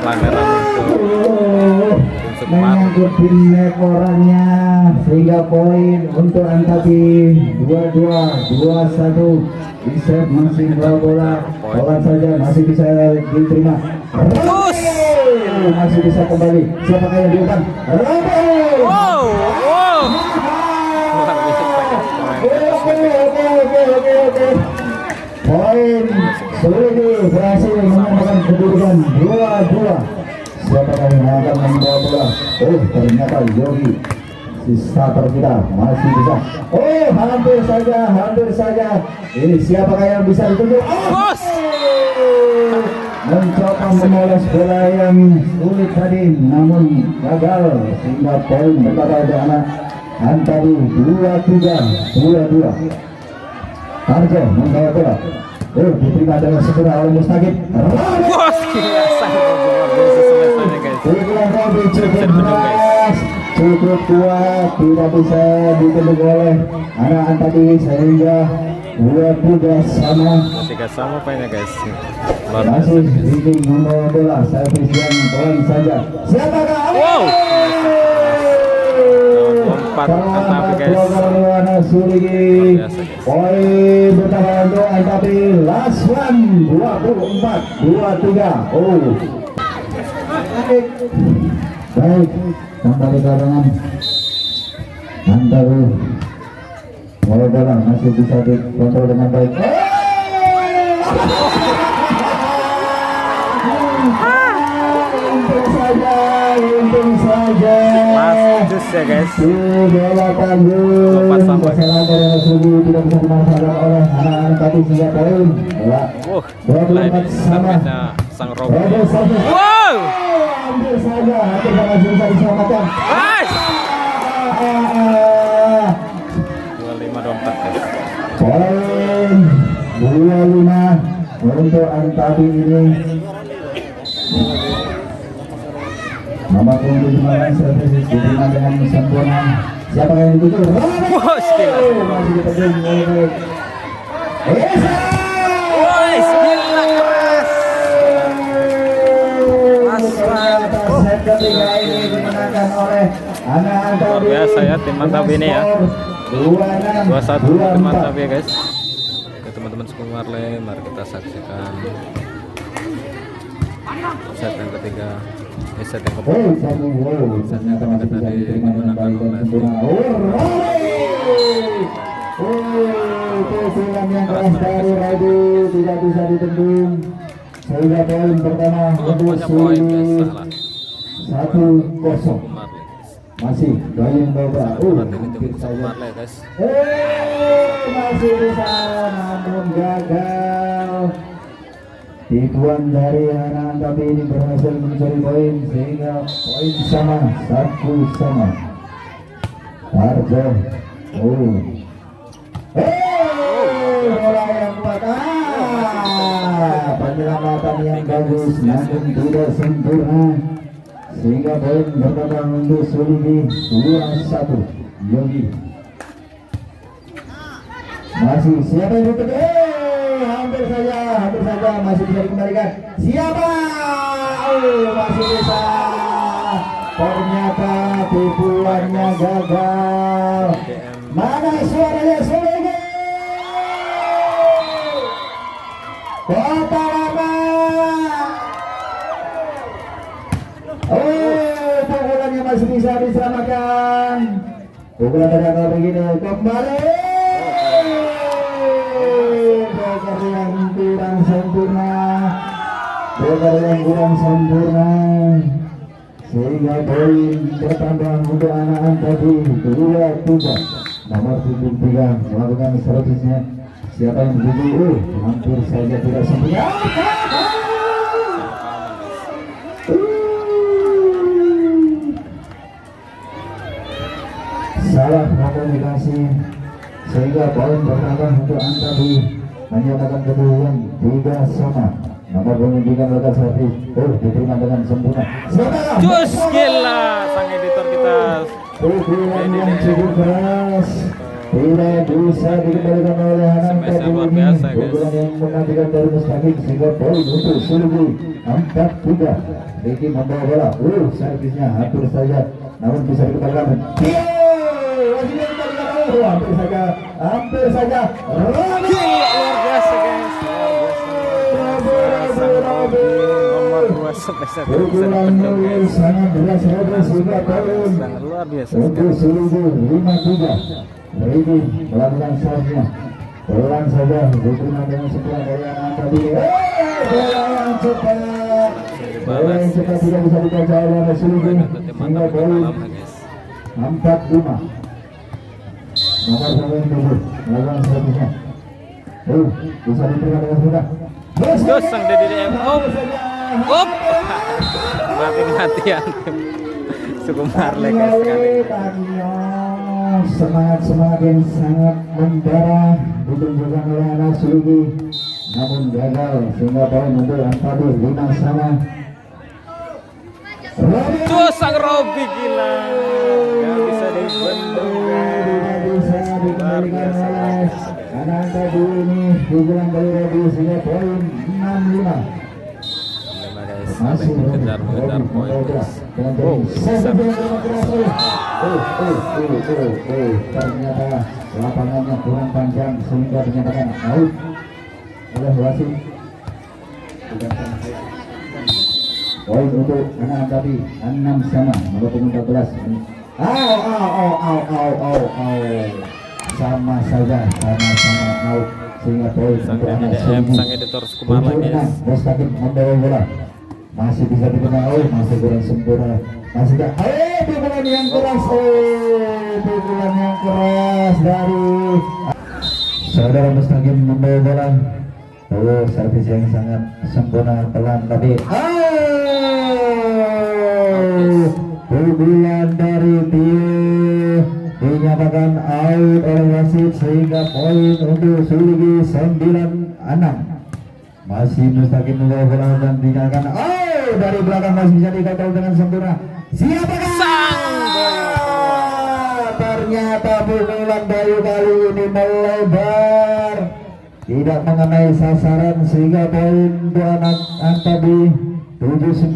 Pelanggaran untuk
mengangkut binek orangnya sehingga poin untuk Antabi 22-21. Isep masih bola saja masih bisa diterima. Masih bisa kembali. Siapakah yang diumpan?
Wow.
Oke. Poin Sulidi berhasil menyamakan kedudukan 2-2. Siapakah yang akan membawa bola? Ternyata Yogi si starter kita masih bisa. Hampir saja. Ini siapakah yang bisa ditunjuk? Mencoba memoles bola yang sulit tadi, namun gagal sehingga poin berkata untuk anak Antabi 2-2. Harjo membawa bola. Diterima dengan segera oleh Mustaqim. Cukup kuat, tidak bisa ditenduk oleh anak Antabi sehingga 2-3 sama.
3 sama poinnya guys.
Masih leading membawa bola, servis yang poin saja. Siapakah?
Antabi guys.
Poin bertambah untuk Antabi. Last one 24-23. Baik, kembali ke tangan Antabi. Bola masih bisa dikontrol dengan baik. Untung saja.
Lanjut ya guys.
Bola tanggung. Kesalahan dari Sugi tidak bisa dimanfaatkan oleh anak-anak tadi sehingga poin. Bola 24 sama.
Sang Robo.
Hampir saja masih bisa diselamatkan.
25-24 guys.
Poin 25 untuk Antabi ini. Nomor 25 servis diterima dengan sempurna. Siapa yang dituju? Masih ditendung oleh Esa.
Gila keras.
Set ketiga ini dimenangkan oleh anak Antabi.
Luar biasa ya tim Antabi ini ya. 2-1 tim Antabi ya guys. Oke teman-teman sekalian Marley, mari kita saksikan set yang ketiga. Set yang keempat. Setnya ketiga tadi dimenangkan oleh
pukulan yang keras dari Radu tidak bisa ditendung sehingga poin pertama untuk Suli 1-0. Masih Gayung Boba. Hampir saja. Masih bisa namun gagal. Tipuan dari anak Antabi ini berhasil mencuri poin sehingga poin sama 1-1. Harjo. Bola yang kuat. Penyelamatan yang bagus namun tidak sempurna sehingga poin berkembang untuk Sulidi 2-1. Yogi masih siapa yang ditutup? Hampir saja masih bisa dikembalikan. Siapa? Masih bisa. Ternyata tipuannya gagal. Mana suaranya Sulidi? Kota Lama. Pukulannya masih bisa diselamatkan. Pukulan ternyata begini kembali. Bola yang kurang sempurna sehingga poin bertambah untuk anak Antabi 2-3. Nomor 73 melakukan servisnya. Siapa yang dituju? Hampir saja tidak sempurna. salah komunikasi sehingga poin bertambah untuk Antabi menyatakan kedudukan 3-sama. Nomor pemimpinan mereka seperti diterima dengan sempurna.
Cus gila sang editor kita.
Pukulan yang cukup keras tidak bisa dikembalikan oleh Ananta
luar
ini.
biasa, guys.
Pukulan yang menantikan dari Mustaqim sehingga poin untuk Sulgi 4-3. Ricky membawa bola. Servisnya hampir saja namun bisa dikembalikan. Hampir saja.
Gila luar biasa guys. Nomor 2 spesial
Pukulan sangat deras sehingga poin
sangat luar biasa
untuk Sulgi 5-3. Ricky melakukan servisnya. Pelan saja diterima dengan sempurna dari Ananta ini. Bola yang cepat. Bola yang cepat tidak bisa dibaca oleh Sulgi sehingga poin 4-5. Nomor pemain 7 melakukan servisnya. Bisa diterima dengan mudah.
Terus sang DDM up mati-matian Sukumar lekas sekali.
Semangat yang sangat membara ditunjukkan oleh anak Sulgi namun gagal sehingga poin untuk Antabi 5-sama.
Terus sang Robi gila nggak bisa dibendung.
Tidak bisa dikembalikan oleh anak Antabi ini. Pukulan dari Robi sehingga poin 6-5.
Masih mengejar poin guys.
Ternyata lapangannya kurang panjang sehingga dinyatakan out oleh wasit. Poin untuk anak Antabi 6-sama. Nomor 14. Sama saja sama-sama out sehingga poin
Sang
untuk anak
DDM
Sulgi.
sang editor Sukumar lagi guys.
Mustaqim membawa bola. Masih bisa dikena, masih kurang sempurna. Masih tak, pukulan yang keras, pukulan yang keras dari saudara Mustaqim membawa bola. Servis yang sangat sempurna, pelan tapi pukulan dari Tio dinyatakan out oleh wasit sehingga poin untuk Sulgi 9-6. Masih Mustaqim membawa bola dan dinyatakan dari belakang masih bisa dikawal dengan sempurna. Siapakah? Ternyata pukulan Bayu kali ini melebar, tidak mengenai sasaran sehingga poin untuk anak Antabi 7-9.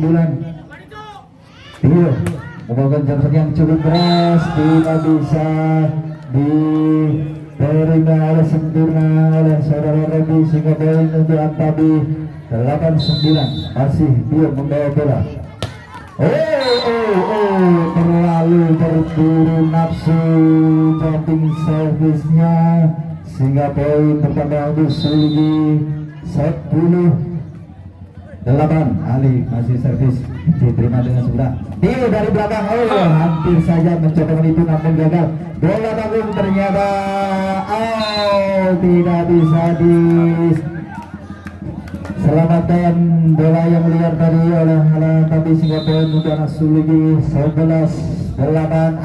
Tio membawakan jam yang cukup keras, tidak bisa diterima oleh sempurna oleh saudara Robi sehingga poin untuk Antabi 8-9. Masih Tio membawa bola. Terlalu terburu nafsu jumping servisnya sehingga poin bertambah untuk Sulgi 10-8. Ali masih servis diterima dengan sempurna. Tio dari belakang, hampir saja mencoba menipu namun gagal. Bola tanggung ternyata tidak bisa diselamatkan bola yang liar tadi oleh anak tapi sehingga poin untuk anak Sulgi 11-8.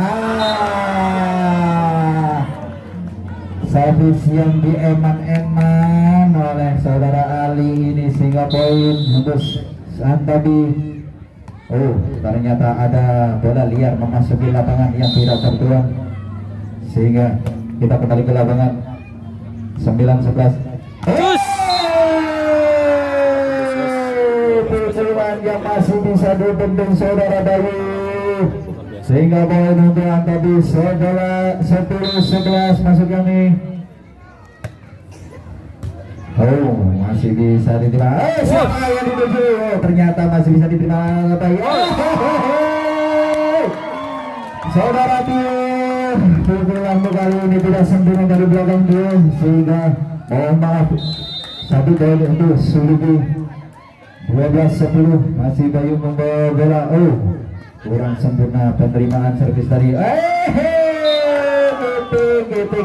Servis yang dieman-eman oleh saudara Ali ini sehingga poin untuk Antabi. Ternyata ada bola liar memasuki lapangan yang tidak tertuang sehingga kita kembali ke lapangan 9-11. Pukulan yang masih bisa dibendung saudara Bayu sehingga poin untuk Antabi 10-11 masuk kami. Masih bisa diterima. Siapa yang dituju? Ternyata masih bisa diterima Bayu. Saudara Tio, pukulan kali ini tidak sempurna dari belakang Tio sehingga mohon maaf satu poin untuk Sulgi 12-10. Masih Bayu membawa bola. Kurang sempurna penerimaan servis tadi.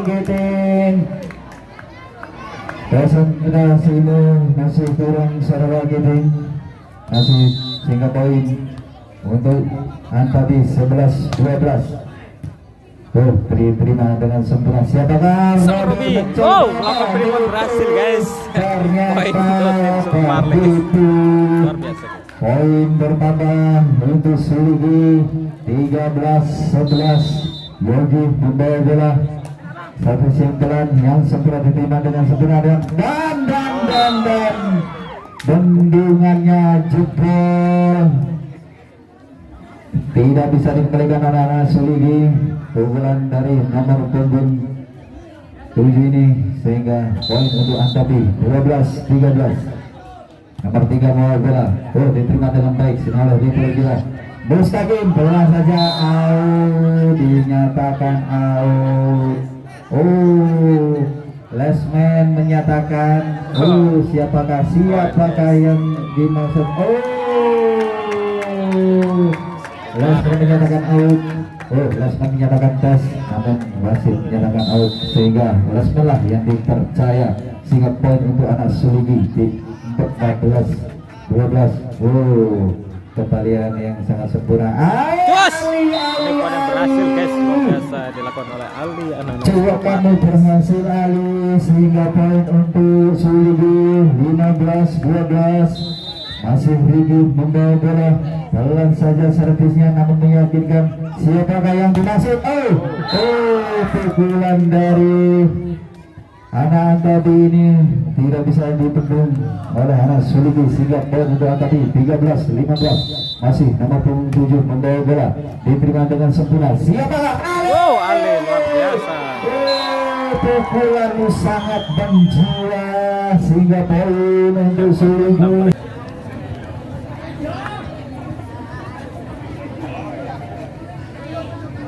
Giting. Konsentrasi masih kurang saudara Giting. Masih sehingga poin untuk Antabi 11-12. Oh, diterima dengan sempurna. Siapakah?
Sang Robi. Oh, melakukan prima berhasil guys. Poin untuk tim Sumbar Legis. Luar biasa guys.
Poin bertambah untuk Suligi 13-11. Yogi membawa bola. Satu siangkalan yang sempurna diterima dengan sempurna dan bendungannya jebol. Tidak bisa dikembalikan anak-anak Suligi. Pukulan dari nomor punggung 7 ini sehingga poin untuk Antabi 12-13. Nomor 3 mau bola. Oh, diterima dengan baik. Sinalo diterima. Mustaqim bola saja out, dinyatakan out. Oh, Lesman menyatakan. Oh, siapakah yang dimaksud? Oh, Lesman menyatakan out. Oh, Lesman menyatakan tes, namun wasit menyatakan out sehingga Lesman lah yang dipercaya sehingga poin untuk anak Suligi di 14-12. Oh, kembalian yang sangat sempurna.
Cus! Ini poin yang berhasil guys, luar biasa dilakukan oleh Ali anak
Coba kamu berhasil Ali sehingga poin untuk Suligi 15-12. Masih Rigi membawa bola, pelan saja servisnya namun meyakinkan. Siapakah yang dimaksud? Pukulan dari anak tadi ini tidak bisa dibendung oleh anak Suligi sehingga poin untuk tadi 13-15. Masih nomor 7 membawa bola, diterima dengan sempurna. Siapakah?
Wow, Ali luar biasa.
Pukulan sangat menjiwa sehingga poin untuk Suligi.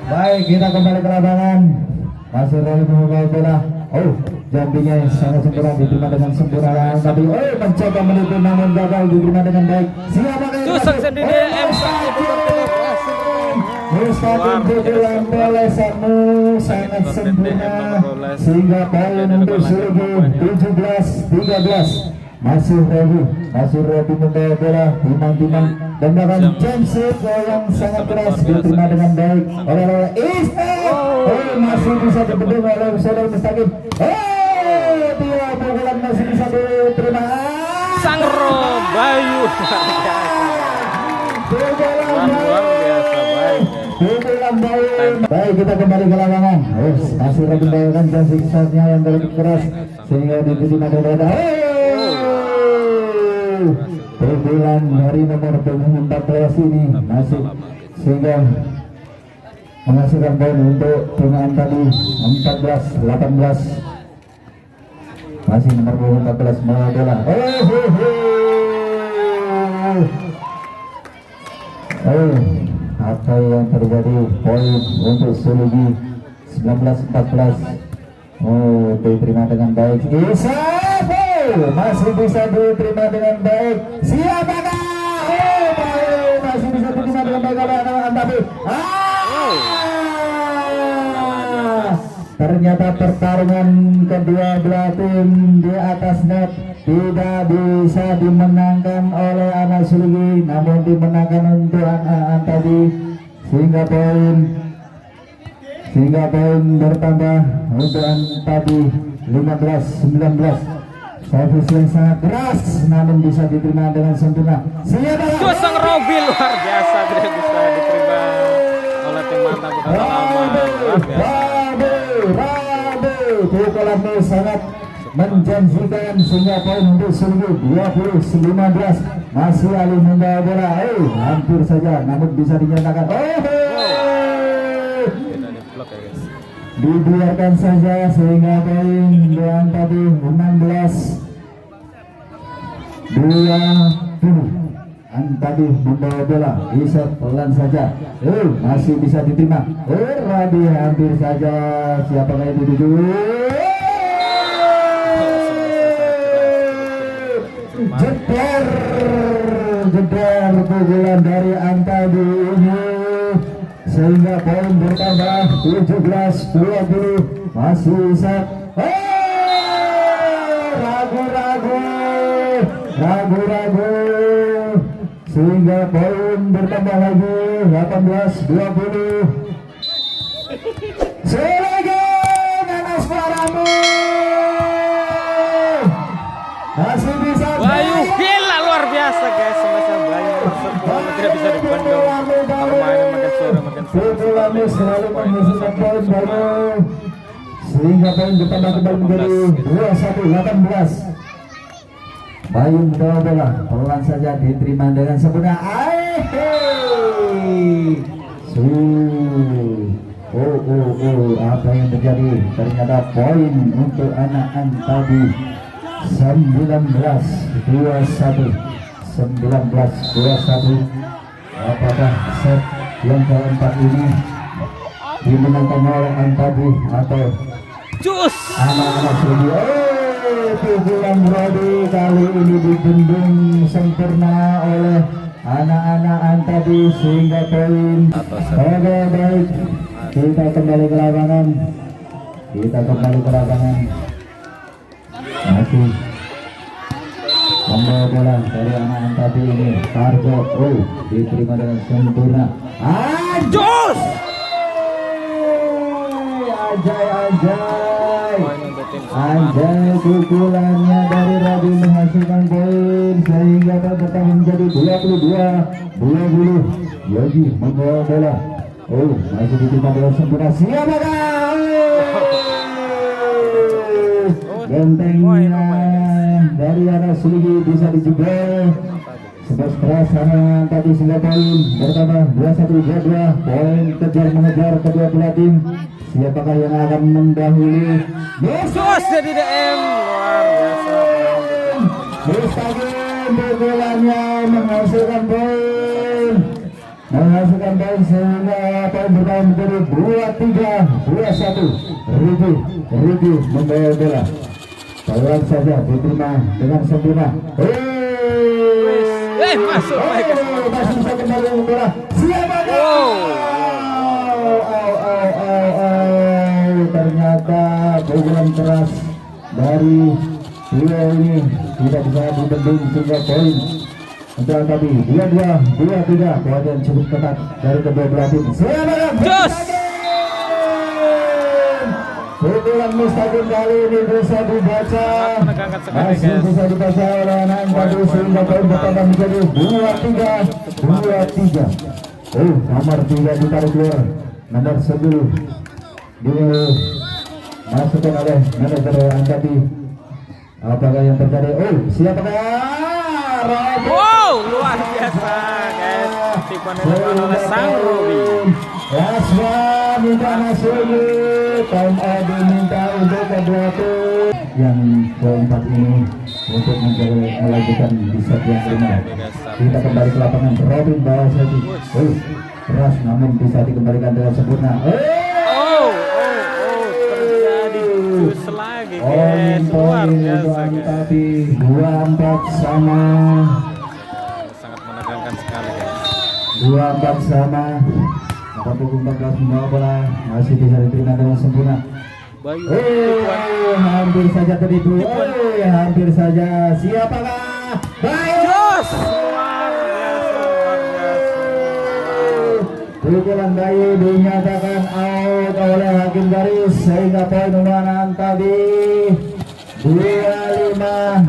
Baik, kita kembali ke lapangan. Masih Roli membawa bola. Oh, jambinya yang sangat sempurna diterima dengan sempurna. Tapi mencoba menipu namun gagal diterima dengan baik. Siapakah yang
Tusang sendiri
Mustaqim pukulan bola sangat sempurna sehingga poin untuk Suligi 17-13. Masih Robi membawa bola, timang tendangan James yang sangat keras diterima dengan baik oleh masih bisa dibendung oleh saudara Mustaqim. Dia pukulan masih bisa diterima.
Sang Robayu luar biasa baik.
Baik, kita kembali ke lapangan. Masih Robi membawakan janji saatnya yang terlalu keras sehingga diterima dengan baik. Pukulan dari nomor 14 ini masih sehingga menghasilkan poin untuk pemain tadi 14-18. Masih nomor 14 mau bola. Apa yang terjadi? Poin untuk Suligi 19-14. Diterima dengan baik. Masih bisa diterima dengan baik. Siapakah? Masih bisa diterima dengan baik oleh Antabi. Ternyata pertarungan kedua belah tim di atas net tidak bisa dimenangkan oleh anak Suligi, namun dimenangkan untuk anak Antabi sehingga poin bertambah untuk Antabi 15-19. Servis yang sangat keras namun bisa diterima dengan sempurna. Siapa?
Sang Robi luar biasa, tidak bisa diterima oleh tim mata Kota Lama. Luar biasa.
Pukulannya sangat menjanjikan sehingga poin untuk Suligi 20-15. Masih Ali membawa bola. Hampir saja namun bisa dinyatakan. Dibiarkan saja sehingga poin yang tadi 16-20. Tadi membawa bola bisa pelan saja. Masih bisa diterima. Rabi hampir saja. Siapakah yang dituju? Jeder pukulan dari Antabi ini sehingga poin bertambah 17-20. Masih bisa ragu-ragu sehingga poin bertambah lagi 18-20. Selagi nanas paramu masih bisa
Bayu gila luar biasa guys, semacam Bayu tersebut tidak bisa dibendung. Permainan makin sore.
Pukulannya selalu menghasilkan poin Bayu, sehingga poin bertambah kembali menjadi 21-18. Bayu membawa bola, pelan saja diterima dengan sempurna. Apa yang terjadi? Ternyata poin untuk anak Antabi 19-21. Apakah set yang keempat ini dimenangkan oleh Antabi atau
Cus.
anak-anak Sergi? Pukulan Brody kali ini dibendung sempurna oleh anak-anak Antabi sehingga poin. Oke, baik, kita kembali ke lapangan. Masih membawa bola dari anak Antabi ini. Targo diterima dengan sempurna.
Cus.
Anjay, pukulannya dari Rabi menghasilkan poin sehingga tetap menjadi 22-20. Yogi membawa bola. Masih diterima dengan sempurna. Siapakah? Gentengnya dari arah Seligi bisa dijebol. Sebelas keras sama tadi sehingga poin bertambah 21-22. Poin kejar mengejar kedua belah tim. Siapakah yang akan mendahului?
Yesus jadi DM luar biasa.
Mustaqim pukulannya menghasilkan poin sehingga poin bertambah menjadi 23-21. Rigi membawa bola. Pelan saja diterima dengan sempurna.
Masuk lagi.
Masih bisa kembali bola. Siapakah? Ternyata pukulan keras dari dua ini tidak bisa dibendung sehingga poin untuk tadi 22-23. Poin yang cukup ketat dari kedua belah tim.
Cus.
Pukulan Mustaqim kali ini bisa dibaca, masih bisa dibaca oleh anak tadi sehingga poin bertambah menjadi 23-23. Nomor 3 ditarik keluar, nomor 10 dimasukkan oleh manajer Antabi. Apakah yang terjadi? Siapakah?
Luar biasa guys, tipuan yang dilakukan oleh Sang Robi.
Laswa minta masuk, time out diminta untuk kedua tim yang keempat ini untuk melanjutkan di set yang kelima. Kita kembali ke lapangan. Robin bawa satu keras namun bisa dikembalikan dengan sempurna.
Terjadi jus lagi guys, luar biasa guys.
24 sama.
Sangat menegangkan sekali guys.
24 sama. Pukul 14 membawa bola masih bisa diterima dengan sempurna.
Bayu
hampir saja tertipu. Hampir saja. Siapakah? Bayu.
Luar biasa.
Pukulan Bayu dinyatakan out oleh hakim garis sehingga poin untuk anak tadi 25-24.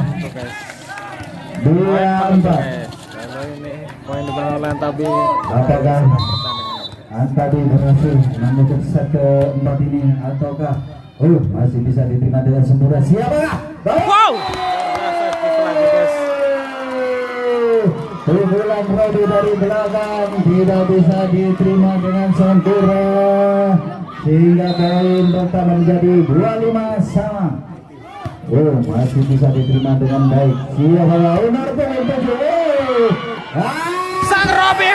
Kalau ini poin dimenang oleh Antabi.
Apakah Antabi berhasil menutup set keempat ini ataukah masih bisa diterima dengan sempurna? Siapakah? Pukulan Rodi dari belakang tidak bisa diterima dengan sempurna sehingga poin bertambah menjadi 25 sama. Masih bisa diterima dengan baik. Siapakah? Umar poin 7.
Sang Robi.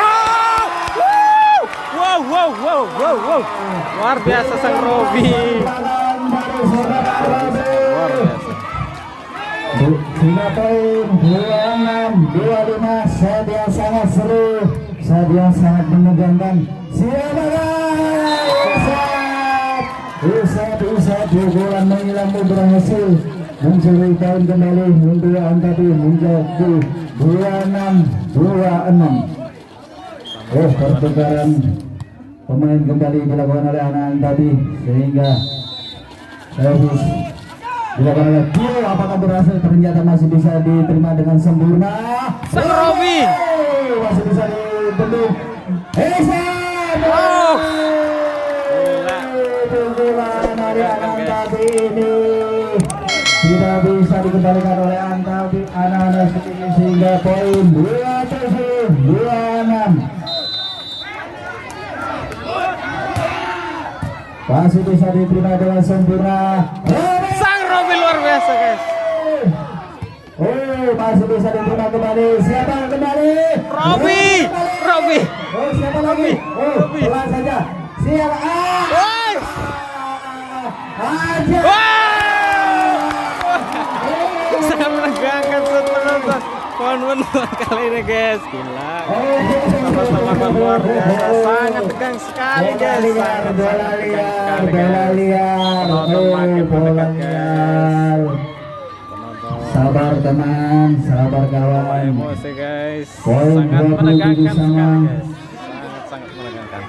Wow. Luar biasa Sang Robi. Luar biasa.
Sehingga poin 26-25. Set yang sangat seru, set yang sangat menegangkan. Siapakah? Usat pukulan menghilang berhasil mencuri poin kembali untuk Antabi menjadi 26-26. Pertukaran pemain kembali dilakukan oleh anak tadi sehingga servis dilakukan oleh Tio. Apakah berhasil? Ternyata masih bisa diterima dengan sempurna.
Sang Robi
Masih bisa dibendung. Ihsan.
Oh.
Pukulan dari anak tadi ini tidak bisa dikembalikan oleh anak-anak seperti sehingga poin 27-26. Masih bisa diterima dengan sempurna.
Sang Robi luar biasa guys.
Oh, masih bisa diterima kembali. Siapa yang kembali?
Robi.
Oh, siapa lagi? Oh, pelan saja. Siapa?
Woi.
Aja.
Sangat menegangkan buat penonton. Penonton kali ini guys, gila. Sama-sama luar biasa, sangat tegang sekali guys. Sangat
Bola liar.
Penonton makin mendekat guys. Penonton
Sabar teman, sabar kawan.
emosi guys.
Poin
Sangat
27
menegangkan
sama.
sekali guys. Sangat menegangkan.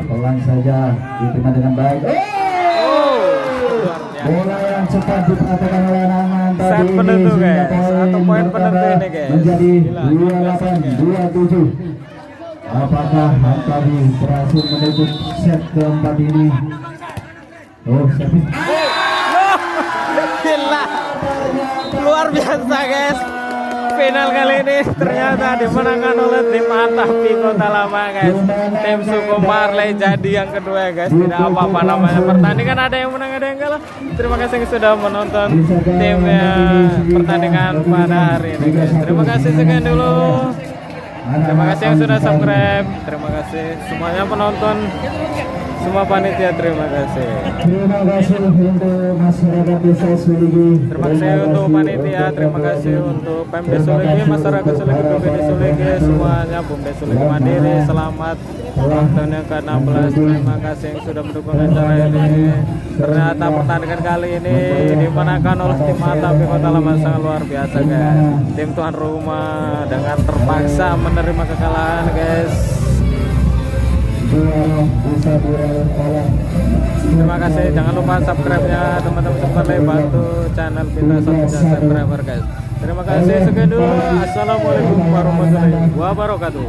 Pelan saja diterima dengan baik.
Oh, luar biasa.
Bola yang cepat diperhatikan oleh anak-anak tadi
Set
ini
penentu,
sehingga
guys. Satu poin penentu
bertambah
ini, guys.
menjadi
Gila, luar biasa,
28-27. Apakah tadi berhasil menuju set keempat ini? Oh, servis.
Gila, luar biasa guys. Final kali ini ternyata dimenangkan oleh tim Atapi Kota Lama guys. Tim Suku Marley jadi yang kedua guys. Tidak apa-apa namanya pertandingan, ada yang menang ada yang kalah. Terima kasih yang sudah menonton timnya pertandingan pada hari ini guys. Terima kasih sekian dulu. Terima kasih yang sudah subscribe. Terima kasih semuanya penonton, semua panitia, terima kasih.
Terima kasih untuk masyarakat desa Suligi.
Terima kasih untuk panitia, terima kasih untuk Pemda Suligi, masyarakat Suligi, PBD Suligi, semuanya, Bumdes Suligi Mandiri, selamat ulang tahun yang ke-16. Terima kasih yang sudah mendukung acara ini. Ternyata pertandingan kali ini dimenangkan oleh tim Atapi Kota Lama, sangat luar biasa guys. Tim tuan rumah dengan terpaksa menerima kekalahan guys. Terima kasih, jangan lupa subscribe-nya teman-teman sekalian, bantu channel kita 1 juta subscriber guys. Terima kasih, sekian dulu. Assalamualaikum warahmatullahi wabarakatuh.